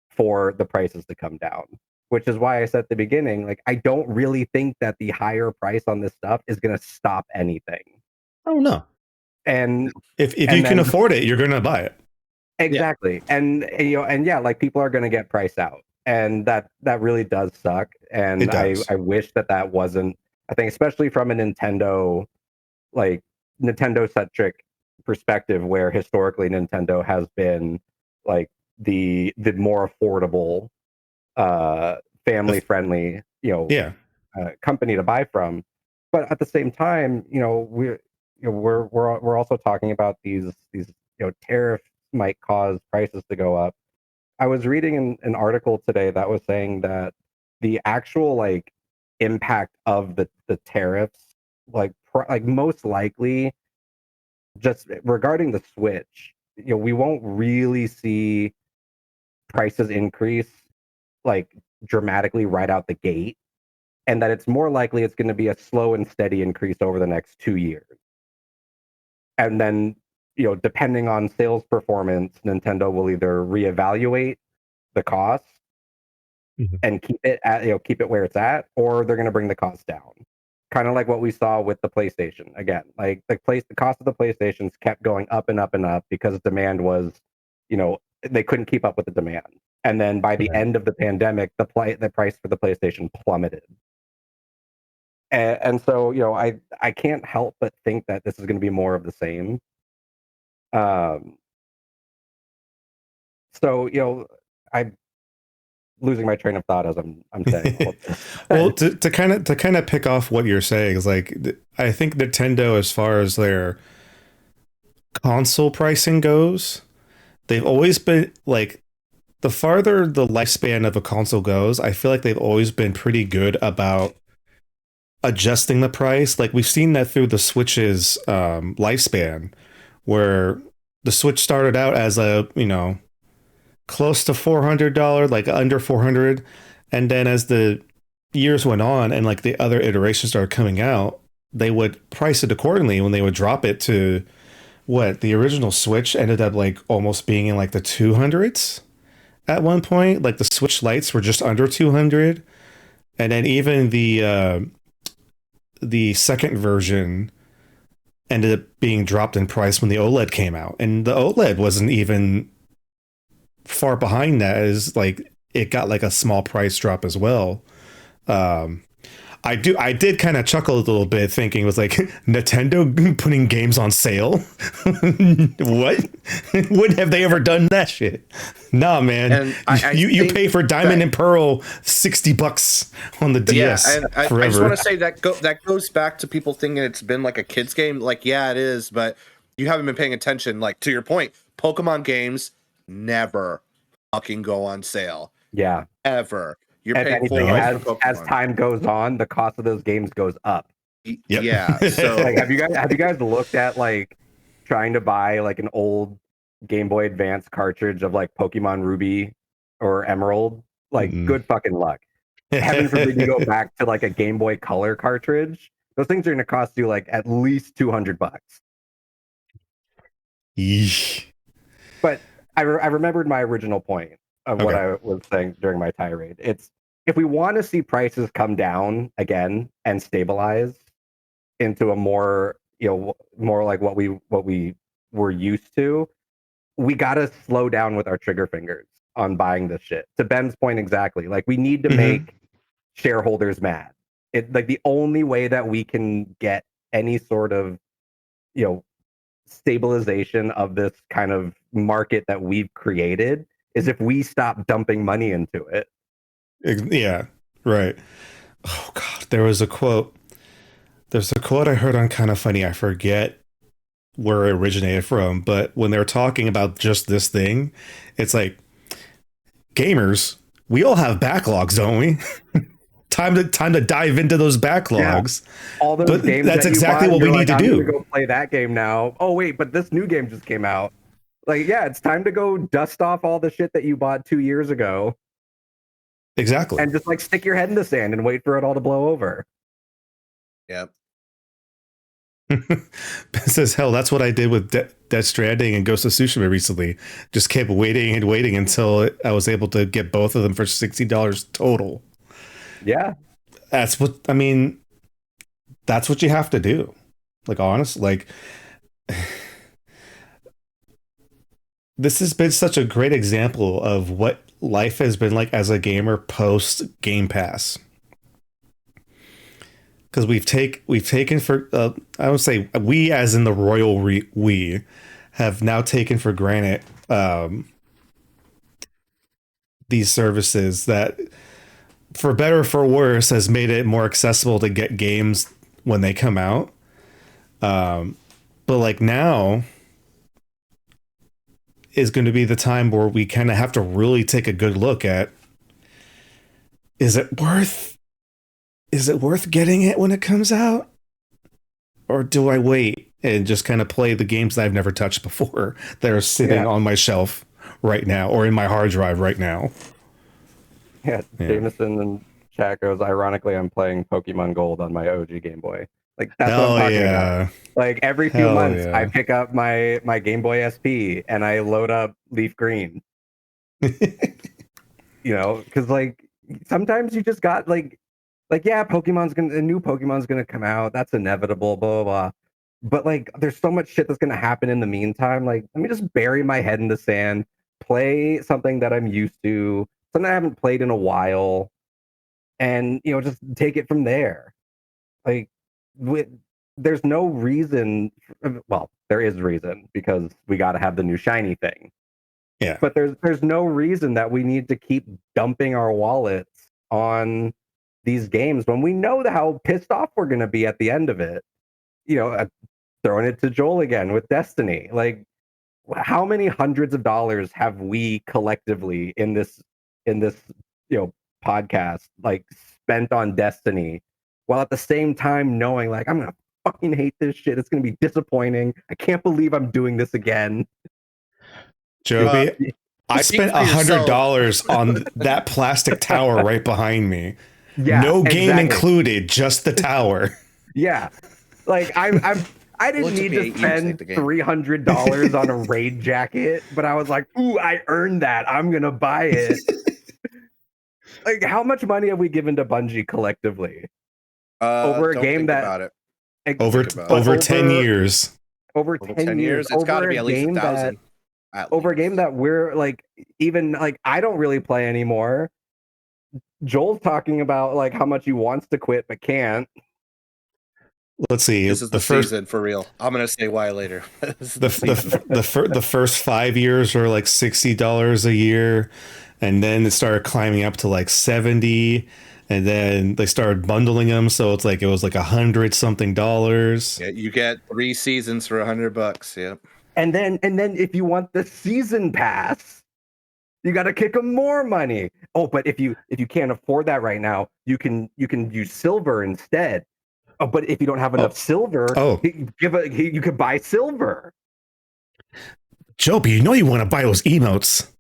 for the prices to come down, which is why I said at the beginning, like, I don't really think that the higher price on this stuff is going to stop anything. Oh no. And if you can afford it, you're going to buy it. Exactly. Yeah. And yeah, like people are going to get priced out, and that really does suck. And I wish that wasn't a thing, especially from a Nintendo centric perspective, where historically Nintendo has been like the more affordable, family friendly, company to buy from. But at the same time, we're also talking about these tariffs might cause prices to go up. I was reading an article today that was saying that the actual like impact of the tariffs, like most likely, just regarding the Switch, we won't really see prices increase like dramatically right out the gate, and that it's more likely it's going to be a slow and steady increase over the next 2 years. And then, depending on sales performance, Nintendo will either reevaluate the cost and keep it where it's at, or they're going to bring the cost down. kind of like what we saw with the PlayStation. Again, like the cost of the PlayStations kept going up and up and up because demand was, they couldn't keep up with the demand. And then by the end of the pandemic, the price for the PlayStation plummeted. And so, I can't help but think that this is going to be more of the same. So, I'm losing my train of thought as I'm saying. Well, to kind of pick off what you're saying is like, I think Nintendo, as far as their console pricing goes, they've always been like, the farther the lifespan of a console goes, I feel like they've always been pretty good about adjusting the price. Like we've seen that through the Switch's lifespan, where the Switch started out as a, close to $400, like under 400. And then as the years went on and like the other iterations started coming out, they would price it accordingly when they would drop it to what the original Switch ended up like almost being in like the 200s at one point. Like the Switch Lights were just under 200. And then even the second version ended up being dropped in price when the OLED came out. And the OLED wasn't even far behind that, as like it got like a small price drop as well. I did kind of chuckle a little bit thinking it was like Nintendo putting games on sale. What? When have they ever done that shit? Nah, man. And you pay for Diamond and Pearl $60 on the DS. Yeah, and I just want to say that goes back to people thinking it's been like a kid's game. Like, yeah, it is, but you haven't been paying attention. Like, to your point, Pokemon games never fucking go on sale. Yeah. Ever. You're if paying anything, as time goes on, the cost of those games goes up. Yep. Yeah. So like, have you guys looked at like trying to buy like an old Game Boy Advance cartridge of like Pokemon Ruby or Emerald? Like, good fucking luck. Heaven forbid you go back to like a Game Boy Color cartridge. Those things are going to cost you like at least $200. Yeesh. But I remembered my original point of what I was saying during my tirade. It's, if we want to see prices come down again and stabilize into a more, more like what we were used to, we got to slow down with our trigger fingers on buying this shit. To Ben's point, exactly. Like, we need to make shareholders mad. It, like, the only way that we can get any sort of, stabilization of this kind of market that we've created is if we stop dumping money into it. Yeah, right. Oh God, there's a quote I heard on Kind of Funny. I forget where it originated from, but when they're talking about just this thing, it's like, gamers, we all have backlogs, don't we? time to dive into those backlogs. Yeah. All those games. That's exactly what we need to do. Go play that game now. Oh wait, but this new game just came out. Like, yeah, it's time to go dust off all the shit that you bought 2 years ago. Exactly. And just like stick your head in the sand and wait for it all to blow over. Yep. Says, hell, that's what I did with Death Stranding and Ghost of Tsushima recently. Just kept waiting and waiting until I was able to get both of them for $60 total. Yeah. That's what you have to do. Like, honestly, like, this has been such a great example of what life has been like as a gamer post Game Pass. Because we've taken for, I would say we, as in the royal we, have now taken for granted these services that, for better or for worse, has made it more accessible to get games when they come out. But like, now is going to be the time where we kind of have to really take a good look at, is it worth getting it when it comes out? Or do I wait and just kind of play the games that I've never touched before that are sitting on my shelf right now or in my hard drive right now? Yeah, Jameson and chat goes, ironically, I'm playing Pokemon Gold on my OG Game Boy. Like, that's what I'm talking about. Like, every few months, I pick up my Game Boy SP and I load up Leaf Green. Because, like, sometimes you just got, like Like, yeah, a new Pokemon's gonna come out. That's inevitable, blah, blah, blah. But like, there's so much shit that's gonna happen in the meantime. Like, let me just bury my head in the sand, play something that I'm used to, something I haven't played in a while, and just take it from there. Like, with there's no reason. Well, there is reason because we got to have the new shiny thing. Yeah. But there's no reason that we need to keep dumping our wallets on these games when we know how pissed off we're going to be at the end of it. Throwing it to Joel again with Destiny. Like, how many hundreds of dollars have we collectively in this podcast like spent on Destiny, while at the same time knowing like I'm gonna fucking hate this shit. It's gonna be disappointing. I can't believe I'm doing this again. Joby, I spent $100 on that plastic tower right behind me. Yeah, no game included, just the tower. Yeah, like I didn't need to spend $300 on a raid jacket, but I was like, ooh, I earned that. I'm gonna buy it. Like, how much money have we given to Bungie collectively over a game that over 10 years? Over 10 years, it's got to be at least 1,000. Over a game that we're like, even like, I don't really play anymore. Joel's talking about like how much he wants to quit but can't. Let's see. This is the season for real. I'm gonna say why later. the first 5 years were like $60 a year, and then it started climbing up to like 70, and then they started bundling them, so it was like $100-something. Yeah, you get 3 seasons for $100. Yep. And then if you want the season pass, you got to kick them more money. Oh, but if you can't afford that right now, you can use silver instead. Oh, but if you don't have enough silver, you could buy silver. Joby, you want to buy those emotes.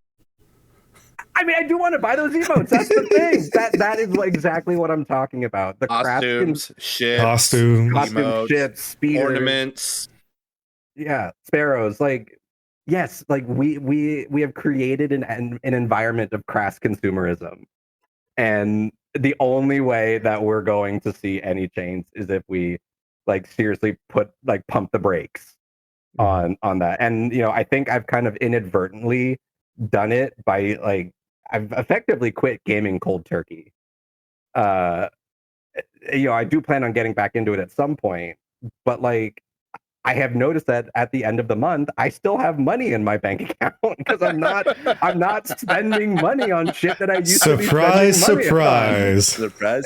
I mean, I do want to buy those emotes. That's the thing. That is exactly what I'm talking about. The costumes, costumes, ships, speeders, ornaments. Yeah, sparrows. Like, yes, like we have created an environment of crass consumerism, and the only way that we're going to see any change is if we seriously pump the brakes on that. And I think I've kind of inadvertently done it by I've effectively quit gaming cold turkey. I do plan on getting back into it at some point, but I have noticed that at the end of the month, I still have money in my bank account because I'm not spending money on shit that I used to be spending money on. Surprise.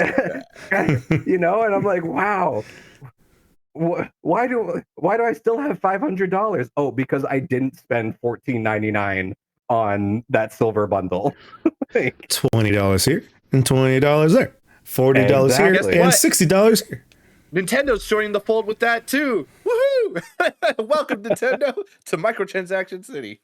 And I'm like, wow, why do I still have $500? Oh, because I didn't spend $14.99 on that silver bundle. $20 here and $20 there, $40 here and $60 here. Nintendo's joining the fold with that too. Woohoo! Welcome, Nintendo, to Microtransaction City.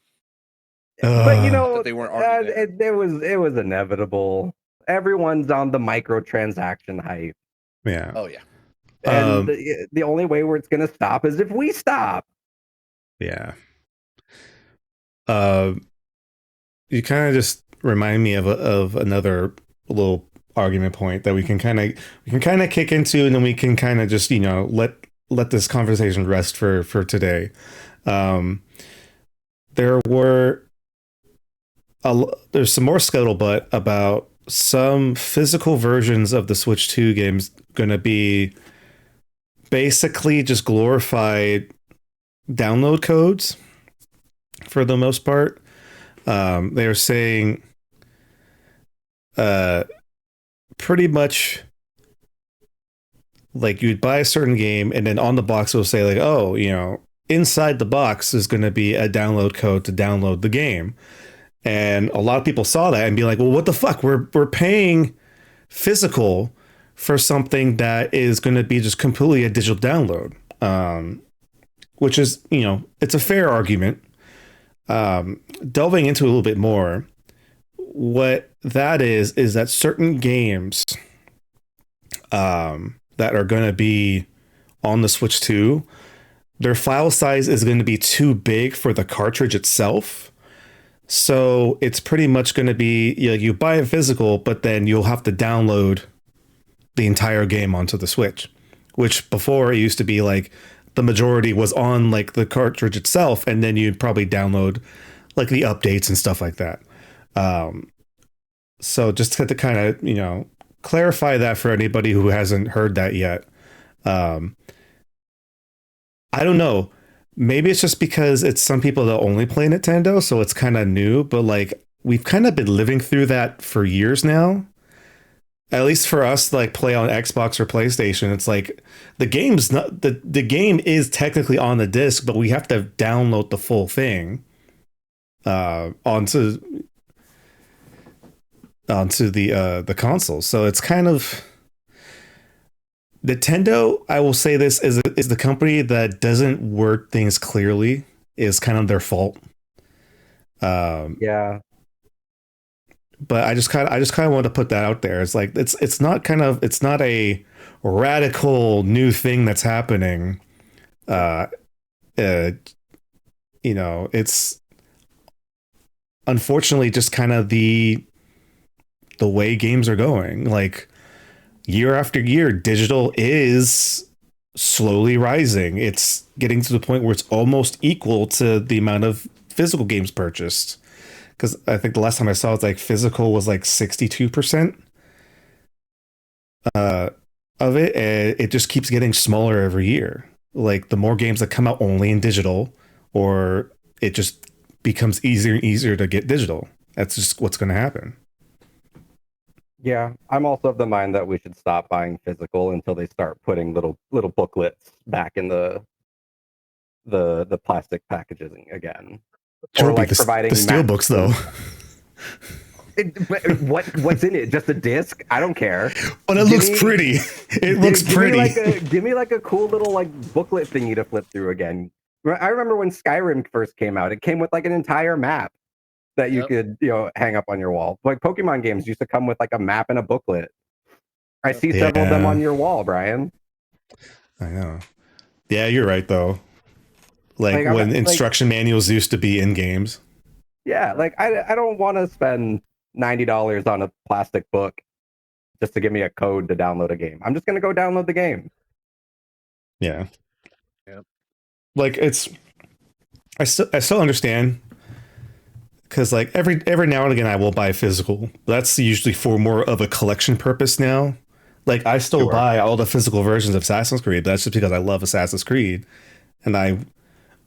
But they weren't it was inevitable. Everyone's on the microtransaction hype. Yeah. Oh yeah. And the only way where it's going to stop is if we stop. Yeah. You kind of just remind me of another little argument point that we can kind of kick into, and then we can kind of just let this conversation rest for today. There's some more scuttlebutt about some physical versions of the Switch 2 games going to be basically just glorified download codes for the most part. They're saying pretty much you'd buy a certain game and then on the box it'll say inside the box is going to be a download code to download the game. And a lot of people saw that and be like, well, what the fuck? We're paying physical for something that is going to be just completely a digital download. Which is, it's a fair argument. Delving into a little bit more, what that is that certain games that are going to be on the Switch 2, their file size is going to be too big for the cartridge itself. So it's pretty much going to be, you buy a physical, but then you'll have to download the entire game onto the Switch, which before it used to be like the majority was on like the cartridge itself, and then you'd probably download like the updates and stuff like that. So just to kind of, clarify that for anybody who hasn't heard that yet. I don't know. Maybe it's just because it's some people that only play Nintendo, so it's kind of new, but like we've kind of been living through that for years now. At least for us, like play on Xbox or PlayStation, it's like the game's not the game is technically on the disc, but we have to download the full thing onto the console. So it's kind of Nintendo. I will say this is the company that doesn't word things clearly is kind of their fault. Yeah. But I just kind of want to put that out there. It's like it's not a radical new thing that's happening. It's unfortunately just kind of the way games are going. Like year after year, digital is slowly rising. It's getting to the point where it's almost equal to the amount of physical games purchased. Because I think the last time I saw it, like physical was like 62% of it, and it just keeps getting smaller every year. Like the more games that come out only in digital, or it just becomes easier and easier to get digital. That's just what's going to happen. Yeah, I'm also of the mind that we should stop buying physical until they start putting little booklets back in the plastic packaging again. Or like providing the steel books though. What's in it? Just a disc? I don't care. But it looks pretty. It looks pretty. Give me like a cool little like booklet thingy to flip through again. I remember when Skyrim first came out, it came with like an entire map that you could, hang up on your wall. Like Pokemon games used to come with like a map and a booklet. I see several of them on your wall, Brian. I know. Yeah, you're right though. Like when instruction manuals used to be in games. Yeah, like I don't want to spend $90 on a plastic book just to give me a code to download a game. I'm just gonna go download the game. Yeah. Yep. Like I still understand, because like every now and again I will buy physical. That's usually for more of a collection purpose now. Like I still buy all the physical versions of Assassin's Creed, but that's just because I love Assassin's Creed, and I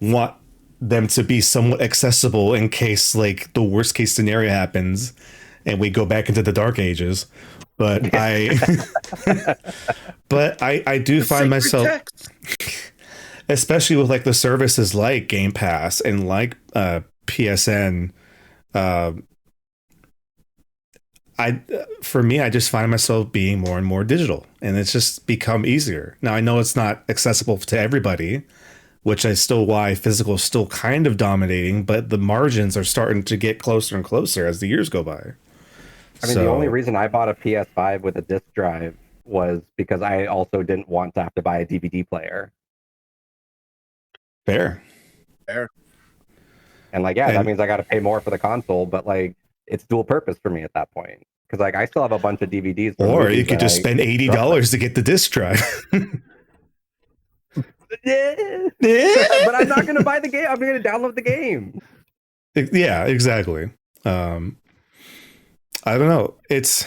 want them to be somewhat accessible in case like the worst case scenario happens and we go back into the dark ages. But I do find myself especially with like the services like Game Pass and like PSN, I just find myself being more and more digital, and it's just become easier. Now I know it's not accessible to everybody, which is still why physical is still kind of dominating, but the margins are starting to get closer and closer as the years go by. I mean, the only reason I bought a PS5 with a disc drive was because I also didn't want to have to buy a DVD player. Fair. And like, that means I got to pay more for the console, but like, it's dual purpose for me at that point. Because like, I still have a bunch of DVDs. Or you could just spend $80 to get the disc drive. But I'm not going to buy the game. I'm going to download the game. Yeah, exactly. I don't know. It's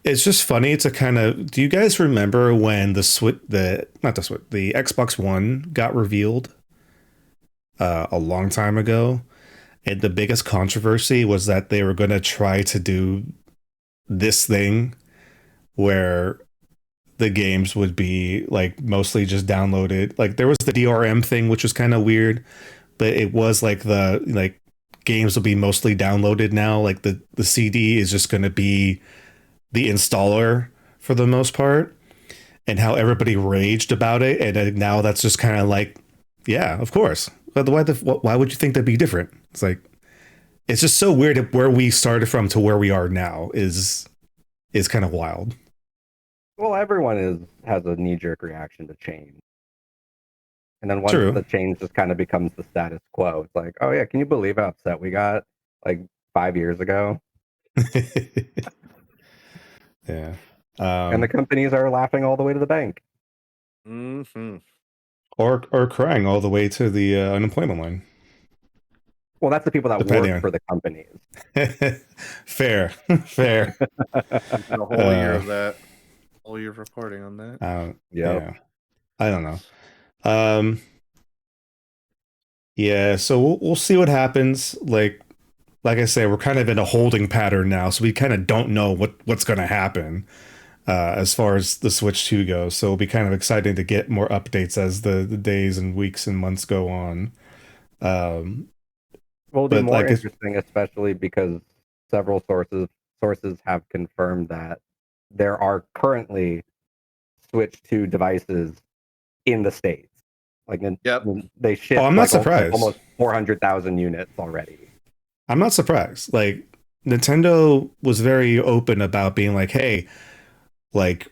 just funny to kind of. Do you guys remember when the Xbox One got revealed a long time ago, and the biggest controversy was that they were going to try to do this thing where the games would be like mostly just downloaded. Like there was the DRM thing, which was kind of weird, but it was like games will be mostly downloaded now. Like the CD is just going to be the installer for the most part, and how everybody raged about it. And now that's just kind of like, yeah, of course. But why would you think that'd be different? It's like, it's just so weird where we started from to where we are now is kind of wild. Well, everyone has a knee-jerk reaction to change. And then once the change just kind of becomes the status quo, it's like, oh yeah, can you believe how upset we got like 5 years ago? Yeah. And the companies are laughing all the way to the bank. Mm-hmm. Or crying all the way to the unemployment line. Well, that's the people that work for the companies. Fair, fair. The whole year of that. Whole year of reporting on that. Yeah, I don't know. Yeah, so we'll see what happens. Like I say, we're kind of in a holding pattern now, so we kind of don't know what's going to happen as far as the Switch 2 goes. So it'll be kind of exciting to get more updates as the days and weeks and months go on. Will be more interesting, especially because several sources have confirmed that there are currently Switch 2 devices in the States. Like, they shipped I'm not surprised. Almost 400,000 units already. I'm not surprised. Like, Nintendo was very open about being like, hey, like,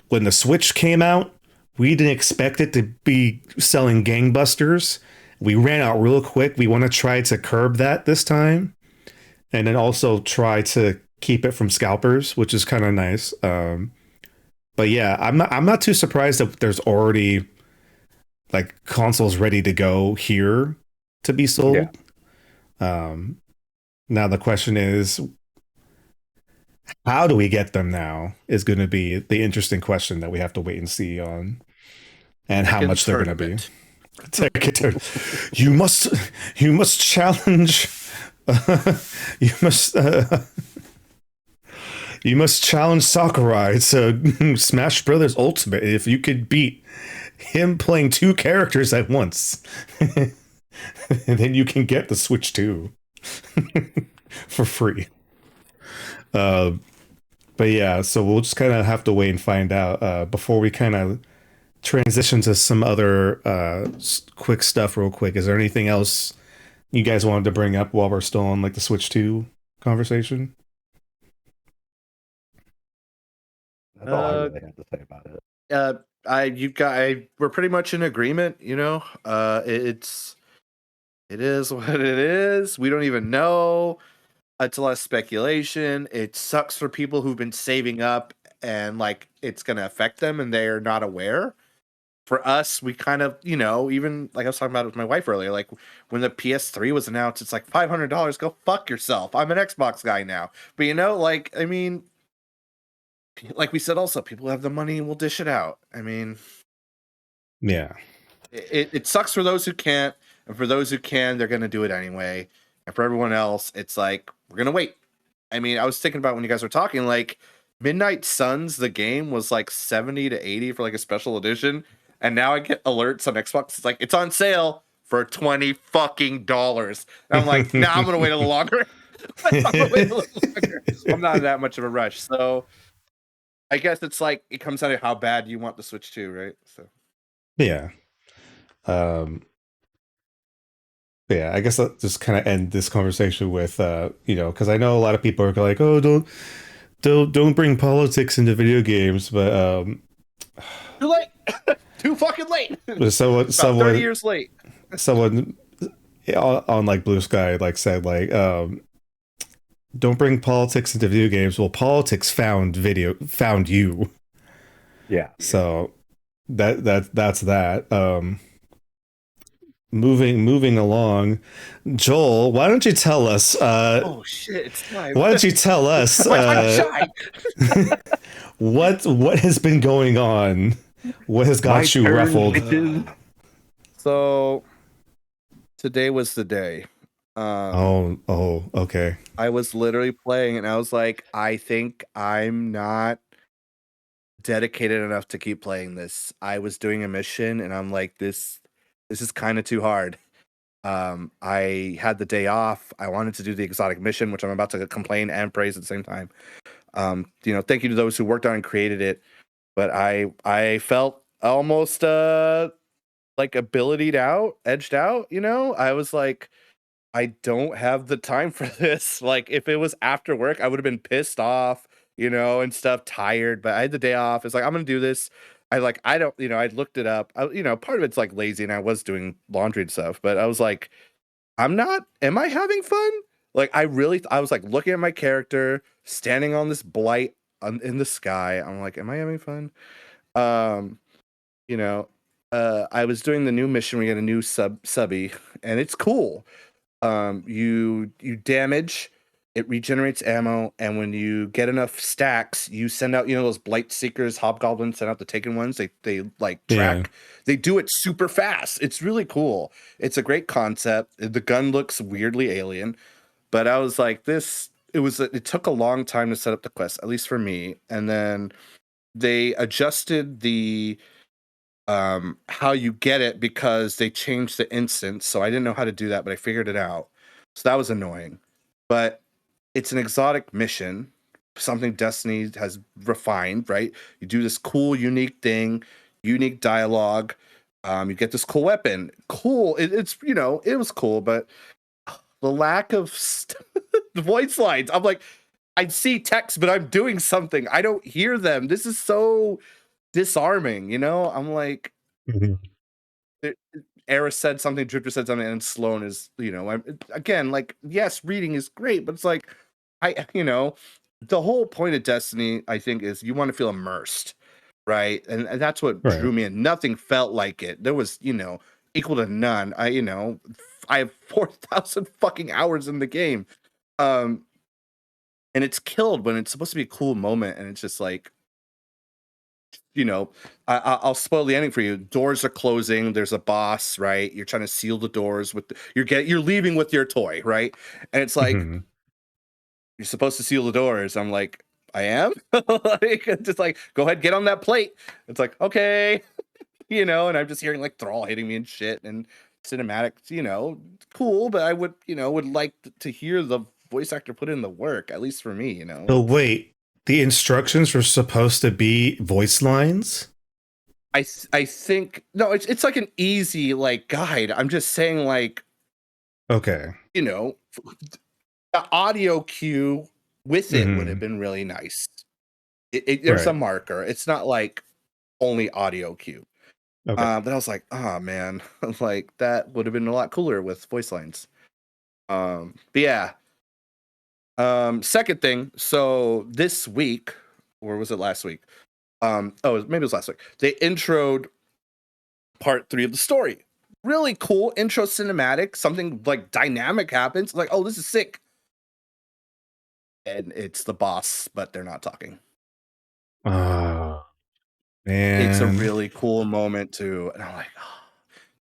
when the Switch came out, we didn't expect it to be selling gangbusters. We ran out real quick. We want to try to curb that this time. And then also try to keep it from scalpers, which is kind of nice. But yeah, I'm not too surprised that there's already like consoles ready to go here to be sold. Yeah. Now the question is, how do we get them now is going to be the interesting question that we have to wait and see on, and how much they're going to be. You must challenge. You must challenge Sakurai to Smash Brothers Ultimate if you could beat him playing 2 characters at once. And then you can get the Switch 2 for free. But yeah, so we'll just kind of have to wait and find out before we kind of transition to some other quick stuff real quick. Is there anything else you guys wanted to bring up while we're still on like the Switch 2 conversation? That's all I really have to say about it. We're pretty much in agreement, you know. It is what it is. We don't even know. It's a lot of speculation. It sucks for people who've been saving up and like it's gonna affect them and they are not aware. For us, we kind of, you know, even like I was talking about it with my wife earlier, like when the PS3 was announced, it's like $500. Go fuck yourself. I'm an Xbox guy now. But you know, like, I mean, like we said, also people who have the money will dish it out. I mean, yeah, it sucks for those who can't, and for those who can, they're gonna do it anyway. And for everyone else, it's like we're gonna wait. I mean, I was thinking about when you guys were talking, like Midnight Suns, the game was like 70 to 80 for like a special edition, and now I get alerts on Xbox. It's like it's on sale for $20 fucking dollars. And I'm like, nah, I'm gonna wait a little longer. I'm not in that much of a rush, so. I guess it's like it comes down to how bad you want the Switch 2, right? So yeah. Yeah, I guess I'll just kind of end this conversation with you know, because I know a lot of people are like, oh, don't bring politics into video games, but too late. Too fucking late. someone 30 years late. Someone on like Blue Sky like said like don't bring politics into video games. Well, politics found you. Yeah. So that's that. Moving along, Joel, why don't you tell us? Oh shit! It's time. Why don't you tell us? What has been going on? What has got you ruffled? So today was the day. Okay. I was literally playing and I was like, I think I'm not dedicated enough to keep playing this. I was doing a mission and I'm like, this is kind of too hard. I had the day off. I wanted to do the exotic mission, which I'm about to complain and praise at the same time. You know, thank you to those who worked on and created it. But I felt almost like edged out, you know? I was like, I don't have the time for this. Like, if it was after work, I would have been pissed off, you know, and stuff, tired. But I had the day off. It's like, I'm going to do this. I don't, you know, I looked it up. You know, part of it's like lazy and I was doing laundry and stuff. But I was like, am I having fun? Like, I was like looking at my character, standing on this blight in the sky. I'm like, am I having fun? Um, you know, I was doing the new mission. We get a new subby, and it's cool. You damage, it regenerates ammo, and when you get enough stacks, you send out, those blight seekers, hobgoblins send out the taken ones. They like track. They do it super fast. It's really cool. It's a great concept. The gun looks weirdly alien, but I was like, it took a long time to set up the quest, at least for me. And then they adjusted the how you get it because they changed the instance. So I didn't know how to do that, but I figured it out. So that was annoying. But it's an exotic mission, something Destiny has refined, right? You do this cool, unique thing, unique dialogue. You get this cool weapon. Cool. It was cool, but the lack of the voice lines. I'm like, I see text, but I'm doing something. I don't hear them. This is so disarming, I'm like, Eris said something, Drifter said something, and Sloan is, again, like, yes, reading is great, but it's like, the whole point of Destiny, I think, is you want to feel immersed, right? And that's what drew me in. Nothing felt like it. There was, equal to none. I have 4,000 fucking hours in the game. And it's killed when it's supposed to be a cool moment, and it's just like, I'll spoil the ending for you. Doors are closing. There's a boss, right? You're trying to seal the doors with you're leaving with your toy, right? And it's like you're supposed to seal the doors. I'm like, I am. Just like, go ahead, get on that plate. It's like, okay, and I'm just hearing like Thrall hitting me and shit and cinematics, cool. But I would like to hear the voice actor put in the work, at least for me, Oh wait. The instructions were supposed to be voice lines? I think no, it's like an easy like guide. I'm just saying like, okay, the audio cue with it would have been really nice. There's a marker. It's not like only audio cue. Okay. But I was like, oh man, like that would have been a lot cooler with voice lines. But yeah. Second thing, so this week, or was it last week? Maybe it was last week. They introed part 3 of the story. Really cool intro cinematic. Something like dynamic happens. Like, oh, this is sick. And it's the boss, but they're not talking. Oh, man. It's a really cool moment too. And I'm like, oh,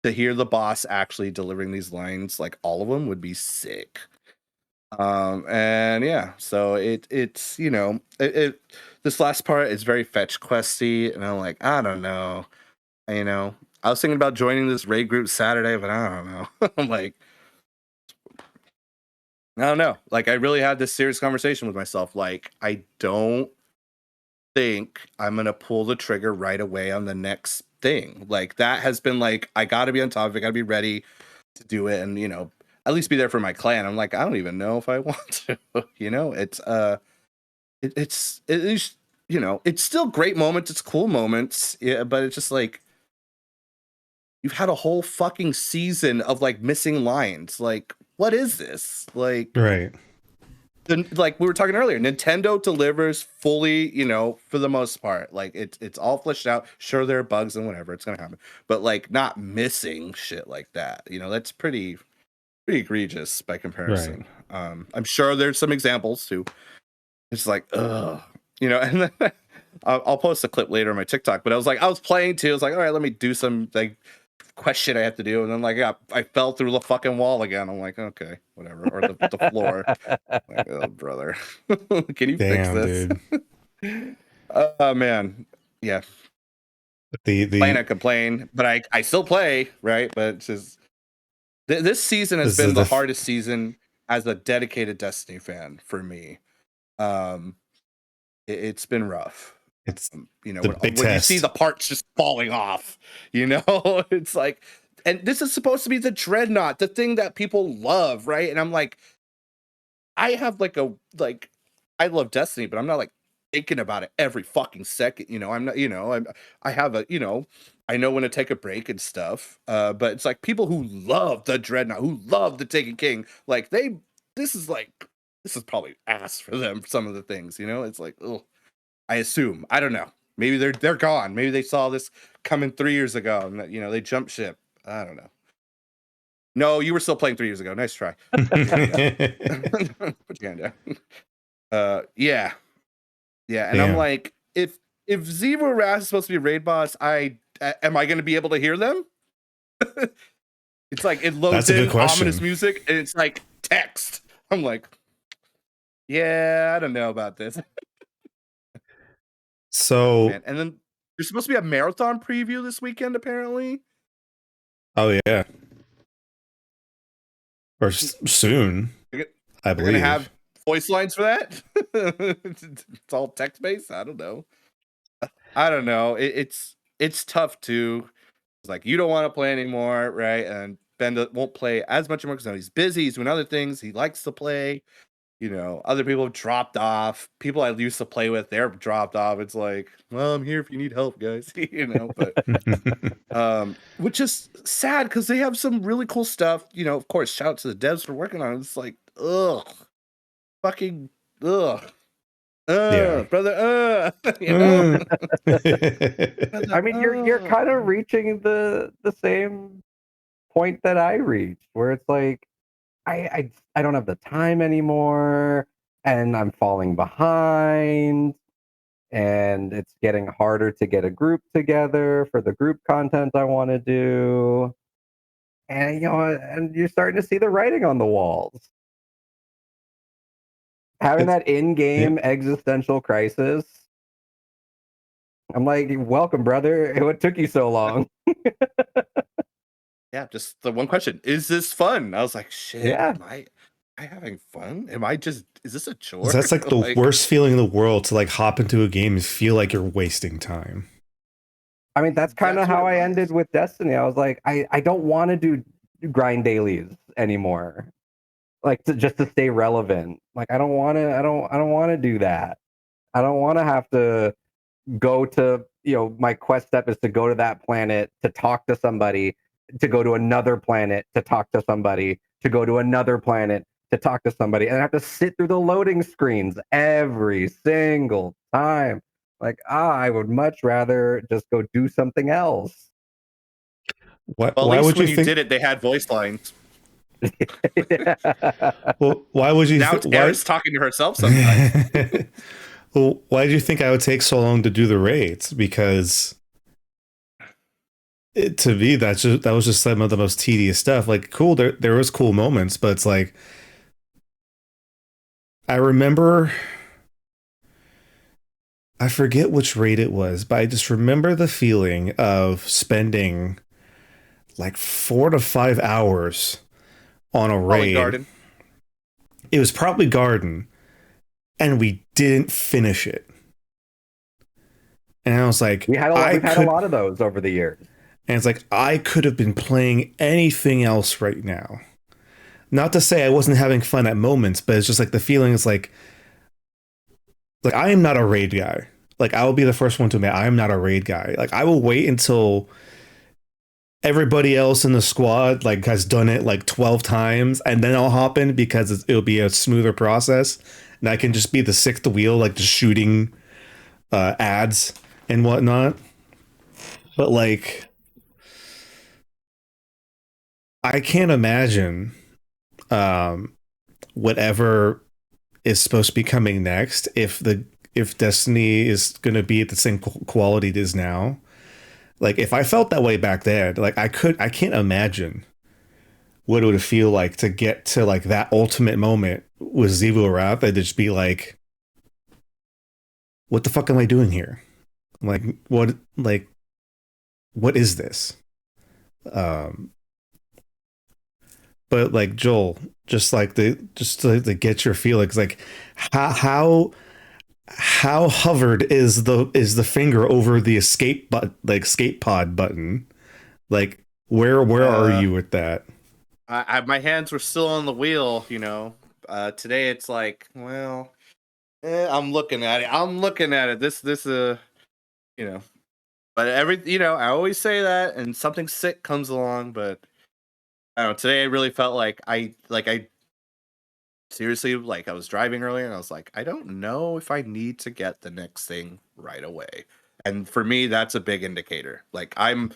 to hear the boss actually delivering these lines, like all of them, would be sick. And yeah, so it's this last part is very fetch questy, and I'm like, I don't know, I was thinking about joining this raid group Saturday, but I don't know. I'm like, I don't know. Like, I really had this serious conversation with myself. Like, I don't think I'm gonna pull the trigger right away on the next thing. Like, that has been like, I gotta be on top of it, gotta be ready to do it, and at least be there for my clan. I'm like, I don't even know if I want to. It's it's still great moments, it's cool moments, yeah, but it's just like, you've had a whole fucking season of like missing lines. Like, what is this? Like, right. Like we were talking earlier, Nintendo delivers fully, for the most part. Like it's all fleshed out. Sure, there are bugs and whatever, it's gonna happen, but like not missing shit like that. That's pretty egregious by comparison. Right. I'm sure there's some examples too. It's like, ugh, and then I'll post a clip later on my TikTok, but I was playing too. I was like, all right, let me do some like quest shit I have to do. And then like, I fell through the fucking wall again. I'm like, okay, whatever. Or the floor. Like, oh, brother. Can you fix this? Dude. Oh man. Yeah. The playing, I complain, but I still play, right? But it's just, this season has been the hardest season as a dedicated Destiny fan for me. It's been rough. It's when you see the parts just falling off, it's like, and this is supposed to be the dreadnought, the thing that people love, right? And I'm like, I have I love Destiny, but I'm not like thinking about it every fucking second. I'm not, I have a, I know when to take a break and stuff. But it's like people who love the dreadnought, who love the Taken King, like this is probably ass for them for some of the things, it's like, oh, I assume. I don't know. Maybe they're gone. Maybe they saw this coming 3 years ago and you know they jumped ship. I don't know. No, you were still playing 3 years ago. Nice try. Put your hand down. Yeah. Yeah, and Damn. I'm like, if Zero Wrath is supposed to be a raid boss, am I going to be able to hear them? It's like it loads That's a good in question. ominous music, and it's like text. I'm like, yeah, I don't know about this. So, Man. And then there's supposed to be a marathon preview this weekend, apparently. oh yeah, or soon, I They're believe. gonna have voice lines for that. It's all text based. I don't know. It's tough too. It's like you don't want to play anymore, right? And Ben won't play as much anymore because he's busy. He's doing other things. He likes to play. You know, other people have dropped off. People I used to play with, they're dropped off. It's like, well, I'm here if you need help, guys. You know, but which is sad because they have some really cool stuff. You know, of course, shout out to the devs for working on it. It's like, fucking Yeah. brother, you know. I mean, you're kind of reaching the same point that I reached, where it's like I don't have the time anymore, and I'm falling behind, and it's getting harder to get a group together for the group content I want to do, and you know, and you're starting to see the writing on the walls. Having that in-game existential crisis. I'm like, welcome, brother. What took you so long? Yeah, just the one question: is this fun? I was like, shit. Yeah. Am I having fun? Is this a chore? That's like the worst feeling in the world, to like hop into a game and feel like you're wasting time. I mean, that's kind of how I ended with Destiny. I was like, I don't want to do grind dailies anymore. Like just to stay relevant. Like I don't want to do that. I don't want to have to go to, you know, my quest step is to go to that planet to talk to somebody, to go to another planet to talk to somebody, to go to another planet to talk to somebody, and I have to sit through the loading screens every single time. Like, I would much rather just go do something else. Why Well, at least would when you you think? did it, they had voice lines. Well, why would you? Now Eris talking to herself sometimes. Well, why did you think I would take so long to do the raids? Because to me, that was just some of the most tedious stuff. Like, cool, there was cool moments, but it's like, I remember, I forget which raid it was, but I just remember the feeling of spending like 4 to 5 hours on a raid. Probably Garden. It was probably Garden, and we didn't finish it. And I was like, we've had a lot of those over the years. And it's like, I could have been playing anything else right now. Not to say I wasn't having fun at moments, but it's just like the feeling is like I am not a raid guy. Like, I will be the first one to admit I am not a raid guy. Like, I will wait until everybody else in the squad like has done it like 12 times, and then I'll hop in because it'll be a smoother process, and I can just be the sixth wheel, like just shooting ads and whatnot. But like, I can't imagine whatever is supposed to be coming next if Destiny is going to be at the same quality it is now. Like, if I felt that way back then, like I can't imagine what it would feel like to get to like that ultimate moment with Zevo Wrath and just be like, what the fuck am I doing here? Like, what is this? But like, Joel, just to get your feelings, like how hovered is the finger over the escape pod button? Like, where are you with that? My hands were still on the wheel, you know. Today it's like, well, I'm looking at it. This you know. But I always say that, and something sick comes along. But I don't know. Today I really felt like I seriously, like I was driving earlier and I was like, I don't know if I need to get the next thing right away. And for me, that's a big indicator. Like I'm,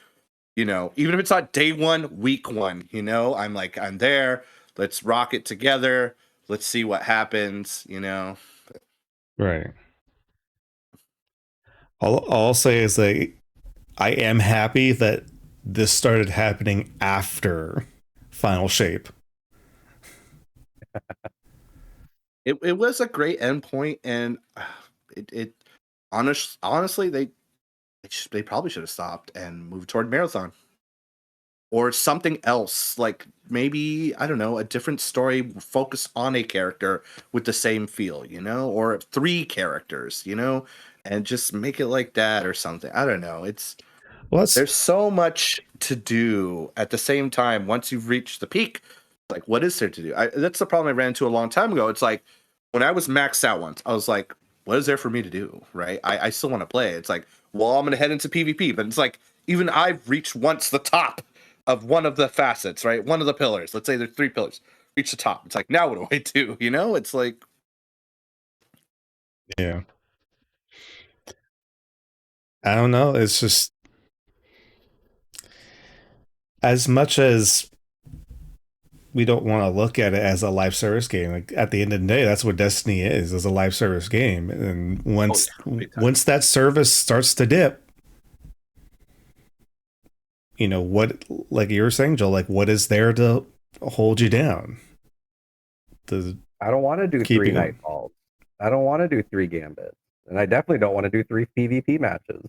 even if it's not day one, week one, I'm like, I'm there. Let's rock it together. Let's see what happens, Right. All I'll say is that I am happy that this started happening after Final Shape. It was a great endpoint, and it honestly they probably should have stopped and moved toward marathon or something else, like maybe I don't know, a different story, focus on a character with the same feel, or 3 characters, and just make it like that or something. I don't know. There's so much to do at the same time. Once you've reached the peak, like what is there to do? That's the problem I ran into a long time ago. It's like when I was maxed out once, I was like, what is there for me to do? Right? I still want to play. It's like, well, I'm gonna head into PvP, but it's like even I've reached once the top of one of the facets, right? One of the pillars. Let's say there's 3 pillars. Reach the top. It's like, now what do I do? It's like, yeah. I don't know. It's just as much as we don't want to look at it as a live service game. Like at the end of the day, that's what Destiny is a live service game. And once that service starts to dip, what, like you were saying, Joel, like what is there to hold you down? I don't want to do 3 Nightfalls. I don't want to do 3 Gambits. And I definitely don't want to do 3 PvP matches.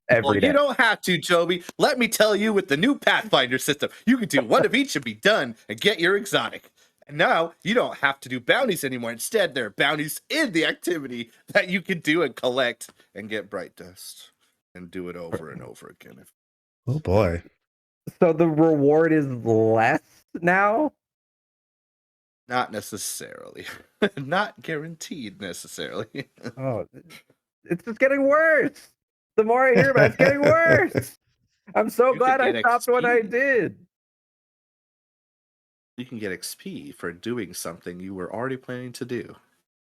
Well, you don't have to, Joby. Let me tell you, with the new Pathfinder system, you can do one of each and be done and get your exotic. And now you don't have to do bounties anymore. Instead, there are bounties in the activity that you can do and collect and get bright dust and do it over and over again. Oh boy. So the reward is less now? Not necessarily. Not guaranteed necessarily. Oh, it's just getting worse. The more I hear about it, it's getting worse. I'm so glad I stopped when I did. You can get XP for doing something you were already planning to do.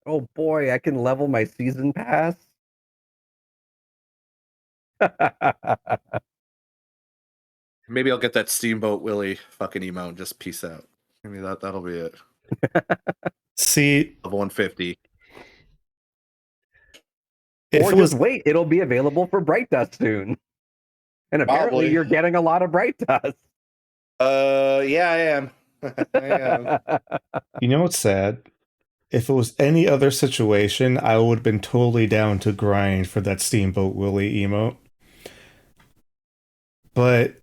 Oh boy, I can level my season pass. Maybe I'll get that Steamboat Willie fucking emote and just peace out. Maybe that'll be it. See, level 150. Or just wait, it'll be available for Bright Dust soon. And apparently you're getting a lot of Bright Dust. Yeah, I am. I am. You know what's sad? If it was any other situation, I would have been totally down to grind for that Steamboat Willie emote. But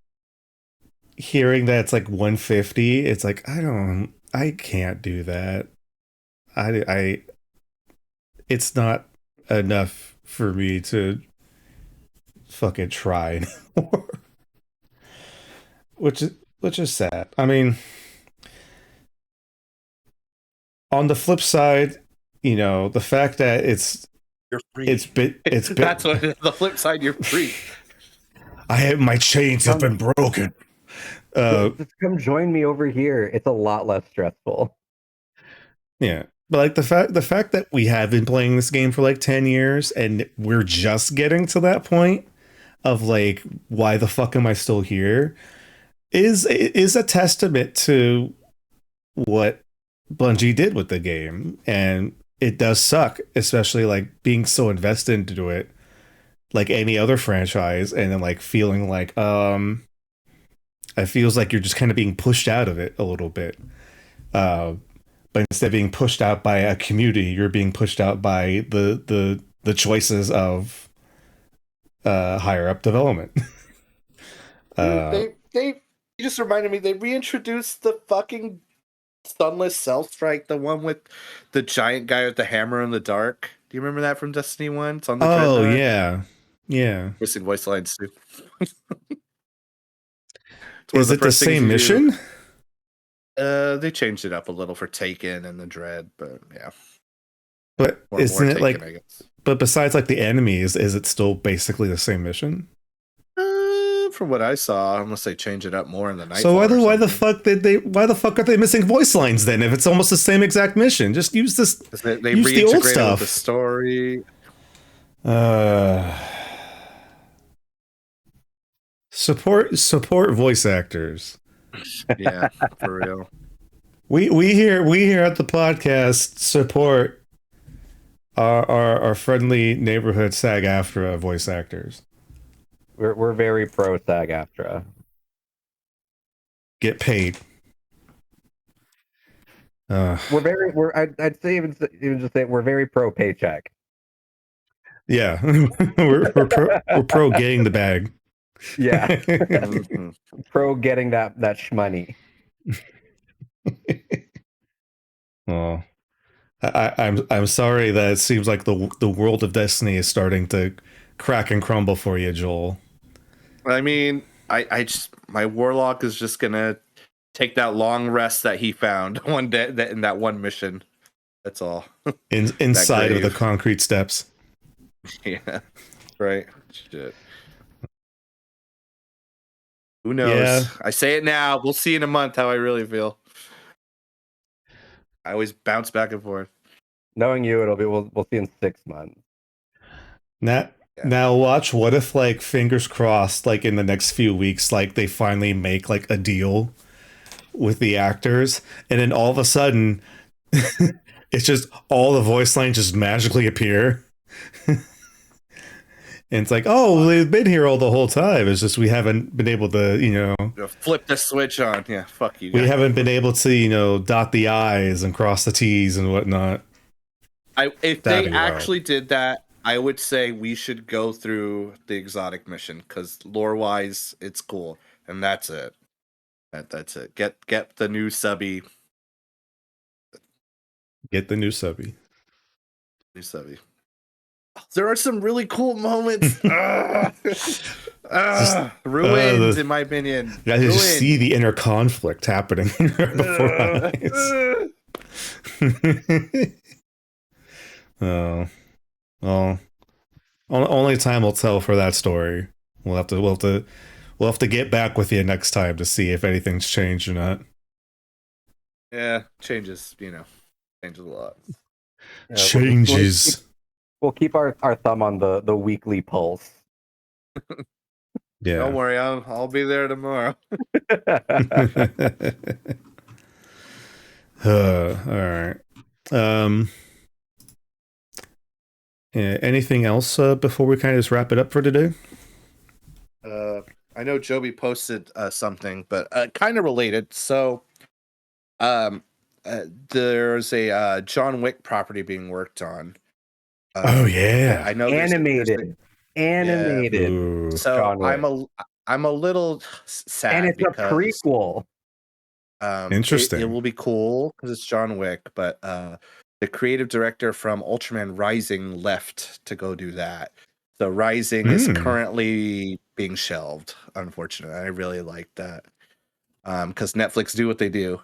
hearing that it's like 150, it's like I can't do that. It's not enough for me to fucking try anymore. Which is sad. I mean, on the flip side, the fact that you're free. That's what the flip side. You're free. My chains have been broken. Just come join me over here. It's a lot less stressful. Yeah. But like the fact that we have been playing this game for like 10 years and we're just getting to that point of like, why the fuck am I still here is a testament to what Bungie did with the game. And it does suck, especially like being so invested into it like any other franchise and then like feeling like it feels like you're just kind of being pushed out of it a little bit. But instead of being pushed out by a community, you're being pushed out by the choices of higher up development. You just reminded me, they reintroduced the fucking Sunless Cell Strike, the one with the giant guy with the hammer in the dark. Do you remember that from Destiny 1? It's on the Dreadnought. Yeah. Missing voice lines too. Is it the same mission? They changed it up a little for Taken and the Dread, but yeah. But isn't it Taken, like? But besides like the enemies, is it still basically the same mission? from what I saw, unless they change it up more in the night. So why the fuck are they missing voice lines then? If it's almost the same exact mission, just use this. They use the old stuff. With the story. Support voice actors. Yeah, for real. We here at the podcast support our friendly neighborhood SAG-AFTRA voice actors. We're very pro SAG-AFTRA. Get paid. I'd say even just say we're very pro paycheck. Yeah, we're pro getting the bag. Yeah, pro getting that shmoney. Oh, I'm sorry that it seems like the world of Destiny is starting to crack and crumble for you, Joel. I mean, I just my warlock is just gonna take that long rest that he found one day in that one mission. That's all. Inside of the concrete steps. Yeah. Right. Shit. Who knows? Yeah. I say it now. We'll see in a month how I really feel. I always bounce back and forth. Knowing you, we'll see in 6 months. Now watch. What if, like, fingers crossed, like in the next few weeks, like they finally make like a deal with the actors, and then all of a sudden, it's just all the voice lines just magically appear. And it's like, oh, they've been here all the whole time. It's just we haven't been able to, flip the switch on. Yeah, fuck you guys. We haven't been able to, dot the I's and cross the T's and whatnot. If they actually did that, I would say we should go through the exotic mission because lore-wise, it's cool, and that's it. That's it. Get the new subby. Get the new subby. New subby. There are some really cool moments. Ruined, in my opinion. You guys just see the inner conflict happening before our eyes. Oh, well, only time will tell for that story. We'll have to get back with you next time to see if anything's changed or not. Yeah, changes. Changes a lot. Yeah, Changes. We'll keep our thumb on the weekly pulse. Yeah. Don't worry, I'll be there tomorrow. All right. Anything else before we kind of just wrap it up for today? I know Joby posted something, but kind of related. So, there's a John Wick property being worked on. Oh yeah, I know. Animated. Yeah. So I'm a little sad, and it's a prequel. Interesting. It will be cool because it's John Wick, but the creative director from Ultraman Rising left to go do that. So Rising is currently being shelved. Unfortunately, I really like that because Netflix do what they do.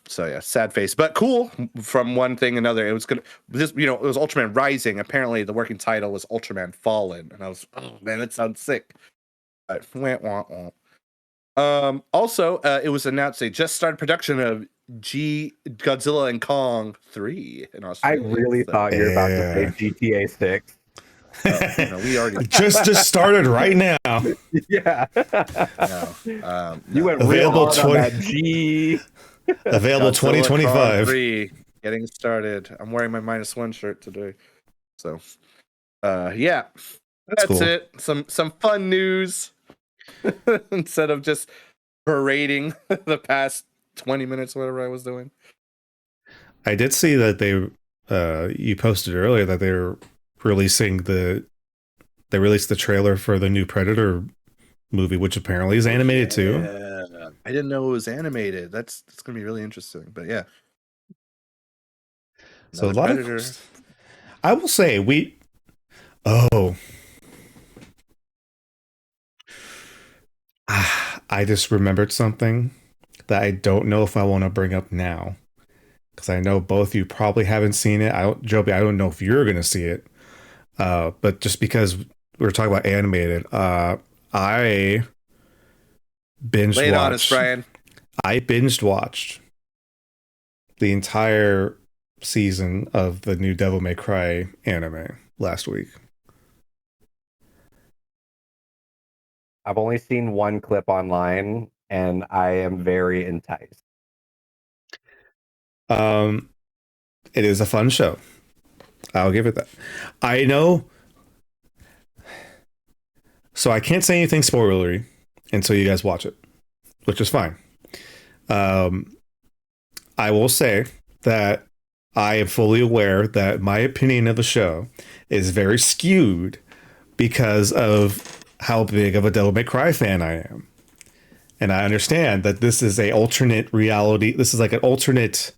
So yeah, sad face, but cool from one thing another. It was it was Ultraman Rising. Apparently the working title was Ultraman Fallen, and I was, oh man, that sounds sick. But also it was announced they just started production of Godzilla and Kong 3 in Australia. I really thought you were about to say GTA 6. We already just started right now. Yeah. No. You went available on that G. Available 2025. Getting started. I'm wearing my -1 shirt today. So, yeah, that's cool. it. Some fun news instead of just berating the past 20 minutes, whatever I was doing. I did see that you posted earlier that they're releasing they released the trailer for the new Predator movie, which apparently is animated too. I didn't know it was animated. That's gonna be really interesting. But yeah, so a lot Predator. Of I will say I just remembered something that I don't know if I want to bring up now, because I know both of you probably haven't seen it. Joby, I don't know if you're gonna see it, but just because we're talking about animated, I binge Lay it on us, watched. Brian. I binged watched the entire season of the new Devil May Cry anime last week. I've only seen one clip online, and I am very enticed. It is a fun show. I'll give it that. I know. So I can't say anything spoilery until you guys watch it, which is fine. I will say that I am fully aware that my opinion of the show is very skewed because of how big of a Devil May Cry fan I am. And I understand that this is a alternate reality. This is like an alternate,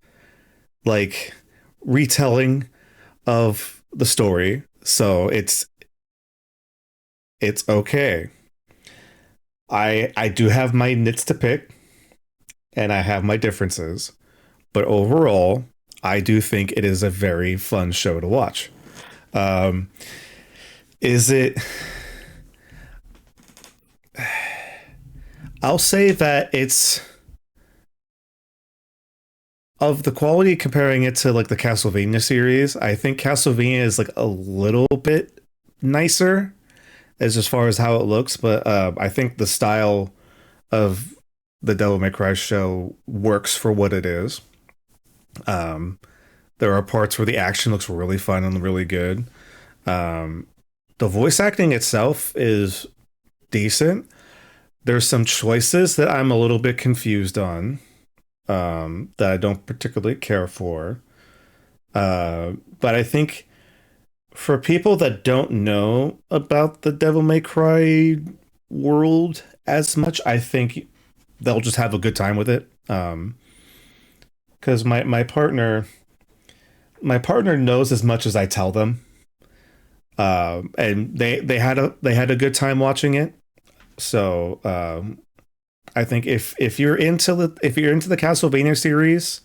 like, retelling of the story. So it's okay. I do have my nits to pick and I have my differences, but overall, I do think it is a very fun show to watch. Is it? I'll say that it's of the quality comparing it to like the Castlevania series. I think Castlevania is like a little bit nicer as far as how it looks, but I think the style of the Devil May Cry show works for what it is. There are parts where the action looks really fun and really good. The voice acting itself is decent. There's some choices that I'm a little bit confused on, that I don't particularly care for. But I think for people that don't know about the Devil May Cry world as much, I think they'll just have a good time with it. Because my partner knows as much as I tell them, and they had a good time watching it. So I think if you're into the Castlevania series,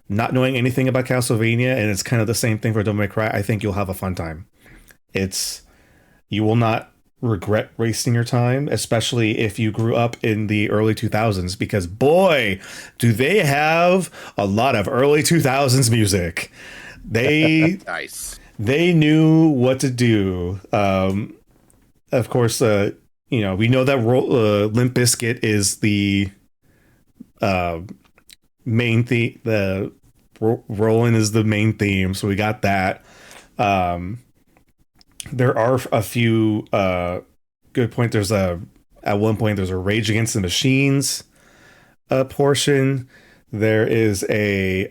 not knowing anything about Castlevania, and it's kind of the same thing for Devil May Cry, I think you'll have a fun time. You will not regret wasting your time, especially if you grew up in the early 2000s, because boy, do they have a lot of early 2000s music. Nice. They knew what to do. Of course, we know that Limp Bizkit is the main theme. The Rollin' is the main theme, so we got that. There are a few good points. At one point there's a Rage Against the Machines portion. There is a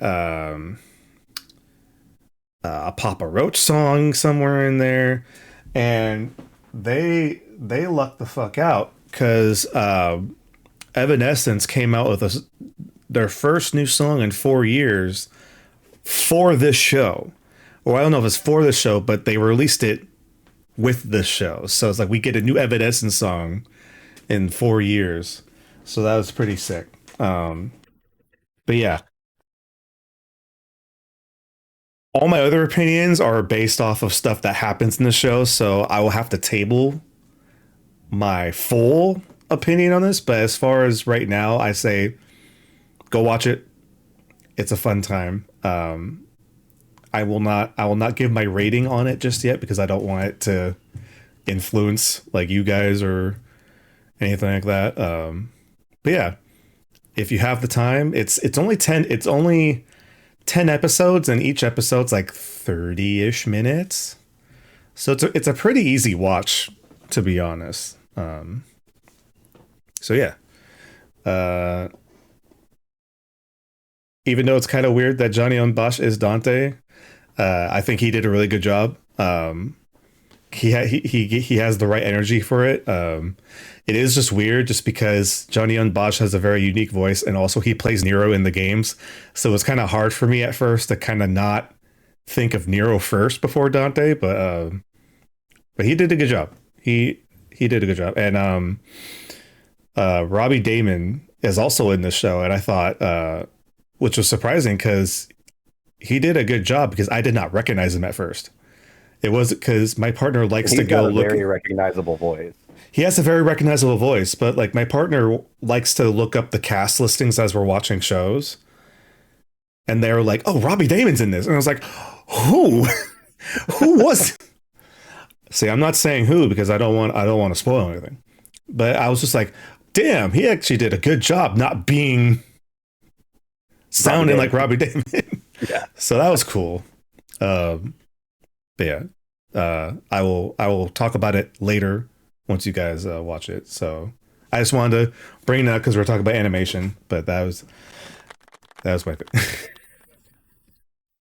Papa Roach song somewhere in there, and they lucked the fuck out because Evanescence came out with their first new song in 4 years for this show. Or I don't know if it's for this show, but they released it with this show. So it's like we get a new Evanescence song in 4 years. So that was pretty sick. But yeah. All my other opinions are based off of stuff that happens in the show, so I will have to table my full opinion on this. But as far as right now, I say go watch it. It's a fun time. I will not give my rating on it just yet because I don't want it to influence like you guys or anything like that. But yeah, if you have the time, it's only 10 episodes, and each episode's like 30-ish minutes. So it's a pretty easy watch, to be honest. So yeah. Even though it's kind of weird that Johnny Bosch is Dante, I think he did a really good job. He has the right energy for it. It is just weird just because Johnny Bosch has a very unique voice, and also he plays Nero in the games. So it's kind of hard for me at first to kind of not think of Nero first before Dante, but he did a good job. He did a good job. And Robbie Damon is also in this show, and I thought, which was surprising because he did a good job because I did not recognize him at first. It was because my partner likes to He's got go a look. very recognizable voice. He has a very recognizable voice, but like my partner likes to look up the cast listings as we're watching shows. And they were like, "Oh, Robbie Damon's in this," and I was like, "Who? Who was?" See, I'm not saying who because I don't want to spoil anything. But I was just like, "Damn, he actually did a good job not being sounding like Robbie Damon." Yeah. So that was cool. But yeah, I will talk about it later once you guys watch it. So I just wanted to bring it up because we're talking about animation, but that was my thing.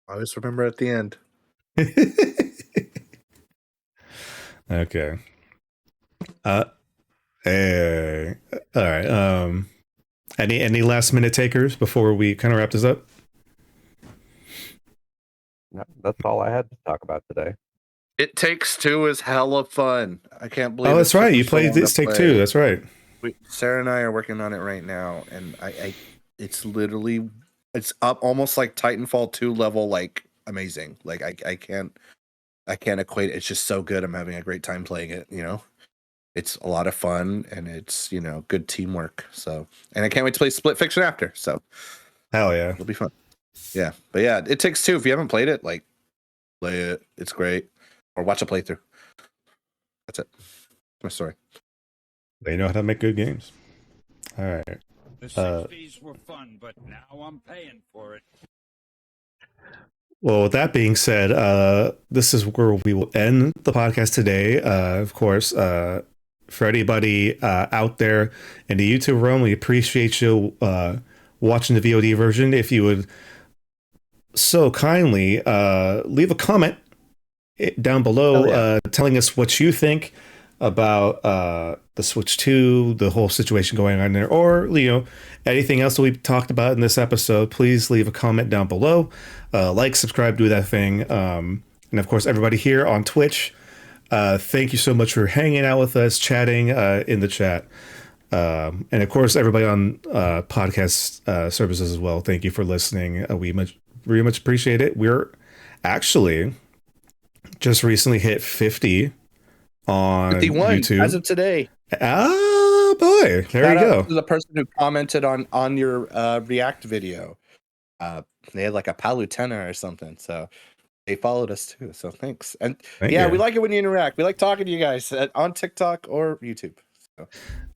I always remember at the end. Okay. Hey. All right. Any last minute takers before we kind of wrap this up? No, that's all I had to talk about today. It Takes Two is hella fun. I can't believe. Oh, that's right. You played this Take Two. That's right. Sarah and I are working on it right now, and it's literally, it's up almost like Titanfall 2 level, like amazing. Like I can't equate it. It's just so good. I'm having a great time playing it. It's a lot of fun, and it's good teamwork. So, and I can't wait to play Split Fiction after. So, hell yeah, it'll be fun. Yeah, but yeah, It Takes Two. If you haven't played it, like, play it. It's great. Or watch a playthrough. That's it. My story. They know how to make good games. All right. The 60s were fun, but now I'm paying for it. Well, with that being said, this is where we will end the podcast today. Of course, for anybody out there in the YouTube realm, we appreciate you watching the VOD version. If you would so kindly leave a comment down below telling us what you think about the Switch 2, the whole situation going on there, or anything else that we've talked about in this episode. Please leave a comment down below. Like, subscribe, do that thing. And of course, everybody here on Twitch, thank you so much for hanging out with us, chatting in the chat. And of course, everybody on podcast services as well. Thank you for listening. We very much appreciate it. We're actually just recently hit 50 on 51 YouTube as of today. Oh boy, there Shout you go. out to the person who commented on your React video. They had like a Palutena or something, so they followed us too. So thanks. And Thank you. we like it when you interact. We like talking to you guys on TikTok or YouTube. So.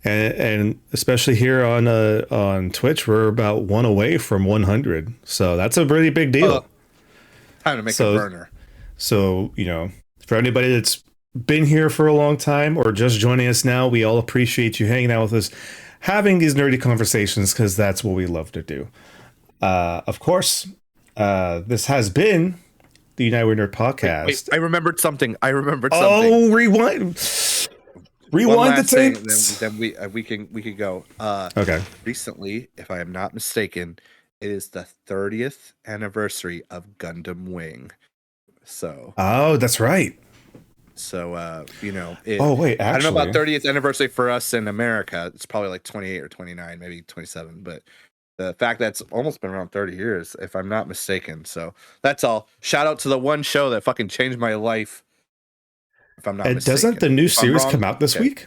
And especially here on Twitch, we're about one away from 100. So that's a really big deal. Time to make a burner. So, for anybody that's been here for a long time or just joining us now, we all appreciate you hanging out with us, having these nerdy conversations, because that's what we love to do. Of course, this has been the United We Nerd podcast. Wait, I remembered something. Oh, rewind the tape. Then we can go. Okay. Recently, if I am not mistaken, it is the 30th anniversary of Gundam Wing. So. Oh, that's right. So, wait, actually, I don't know about 30th anniversary for us in America. It's probably like 28 or 29, maybe 27. But the fact that it's almost been around 30 years, if I'm not mistaken. So that's all. Shout out to the one show that fucking changed my life. If I'm not mistaken. Doesn't the new series come out this week?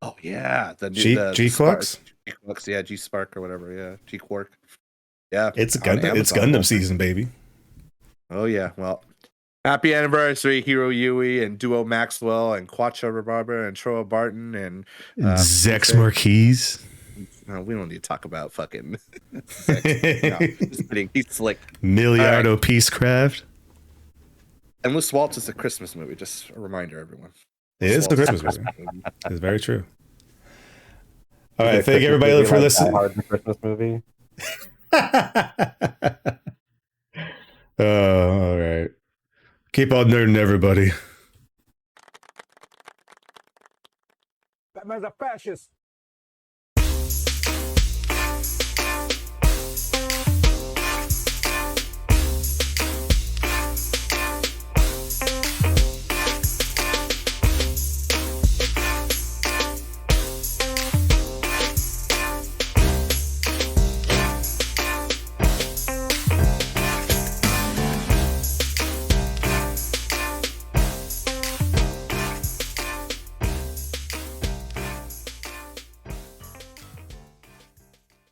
Oh, yeah. The G-Quarks? G-Quarks, yeah. G-Spark or whatever. Yeah. G-Quark. Yeah. It's Gundam season, baby. Oh, yeah. Well. Happy anniversary, Hiro Yui and Duo Maxwell and Quattro Barber and Troa Barton and Zex Marquise. No, we don't need to talk about fucking Zex. No, just kidding. He's slick. Miliardo Peacecraft. Endless Waltz is a Christmas movie. Just a reminder, everyone. It is a Christmas movie. It's very true. All right, thank everybody for listening. Hard Christmas movie. All right. Keep on nerding, everybody. That man's a fascist.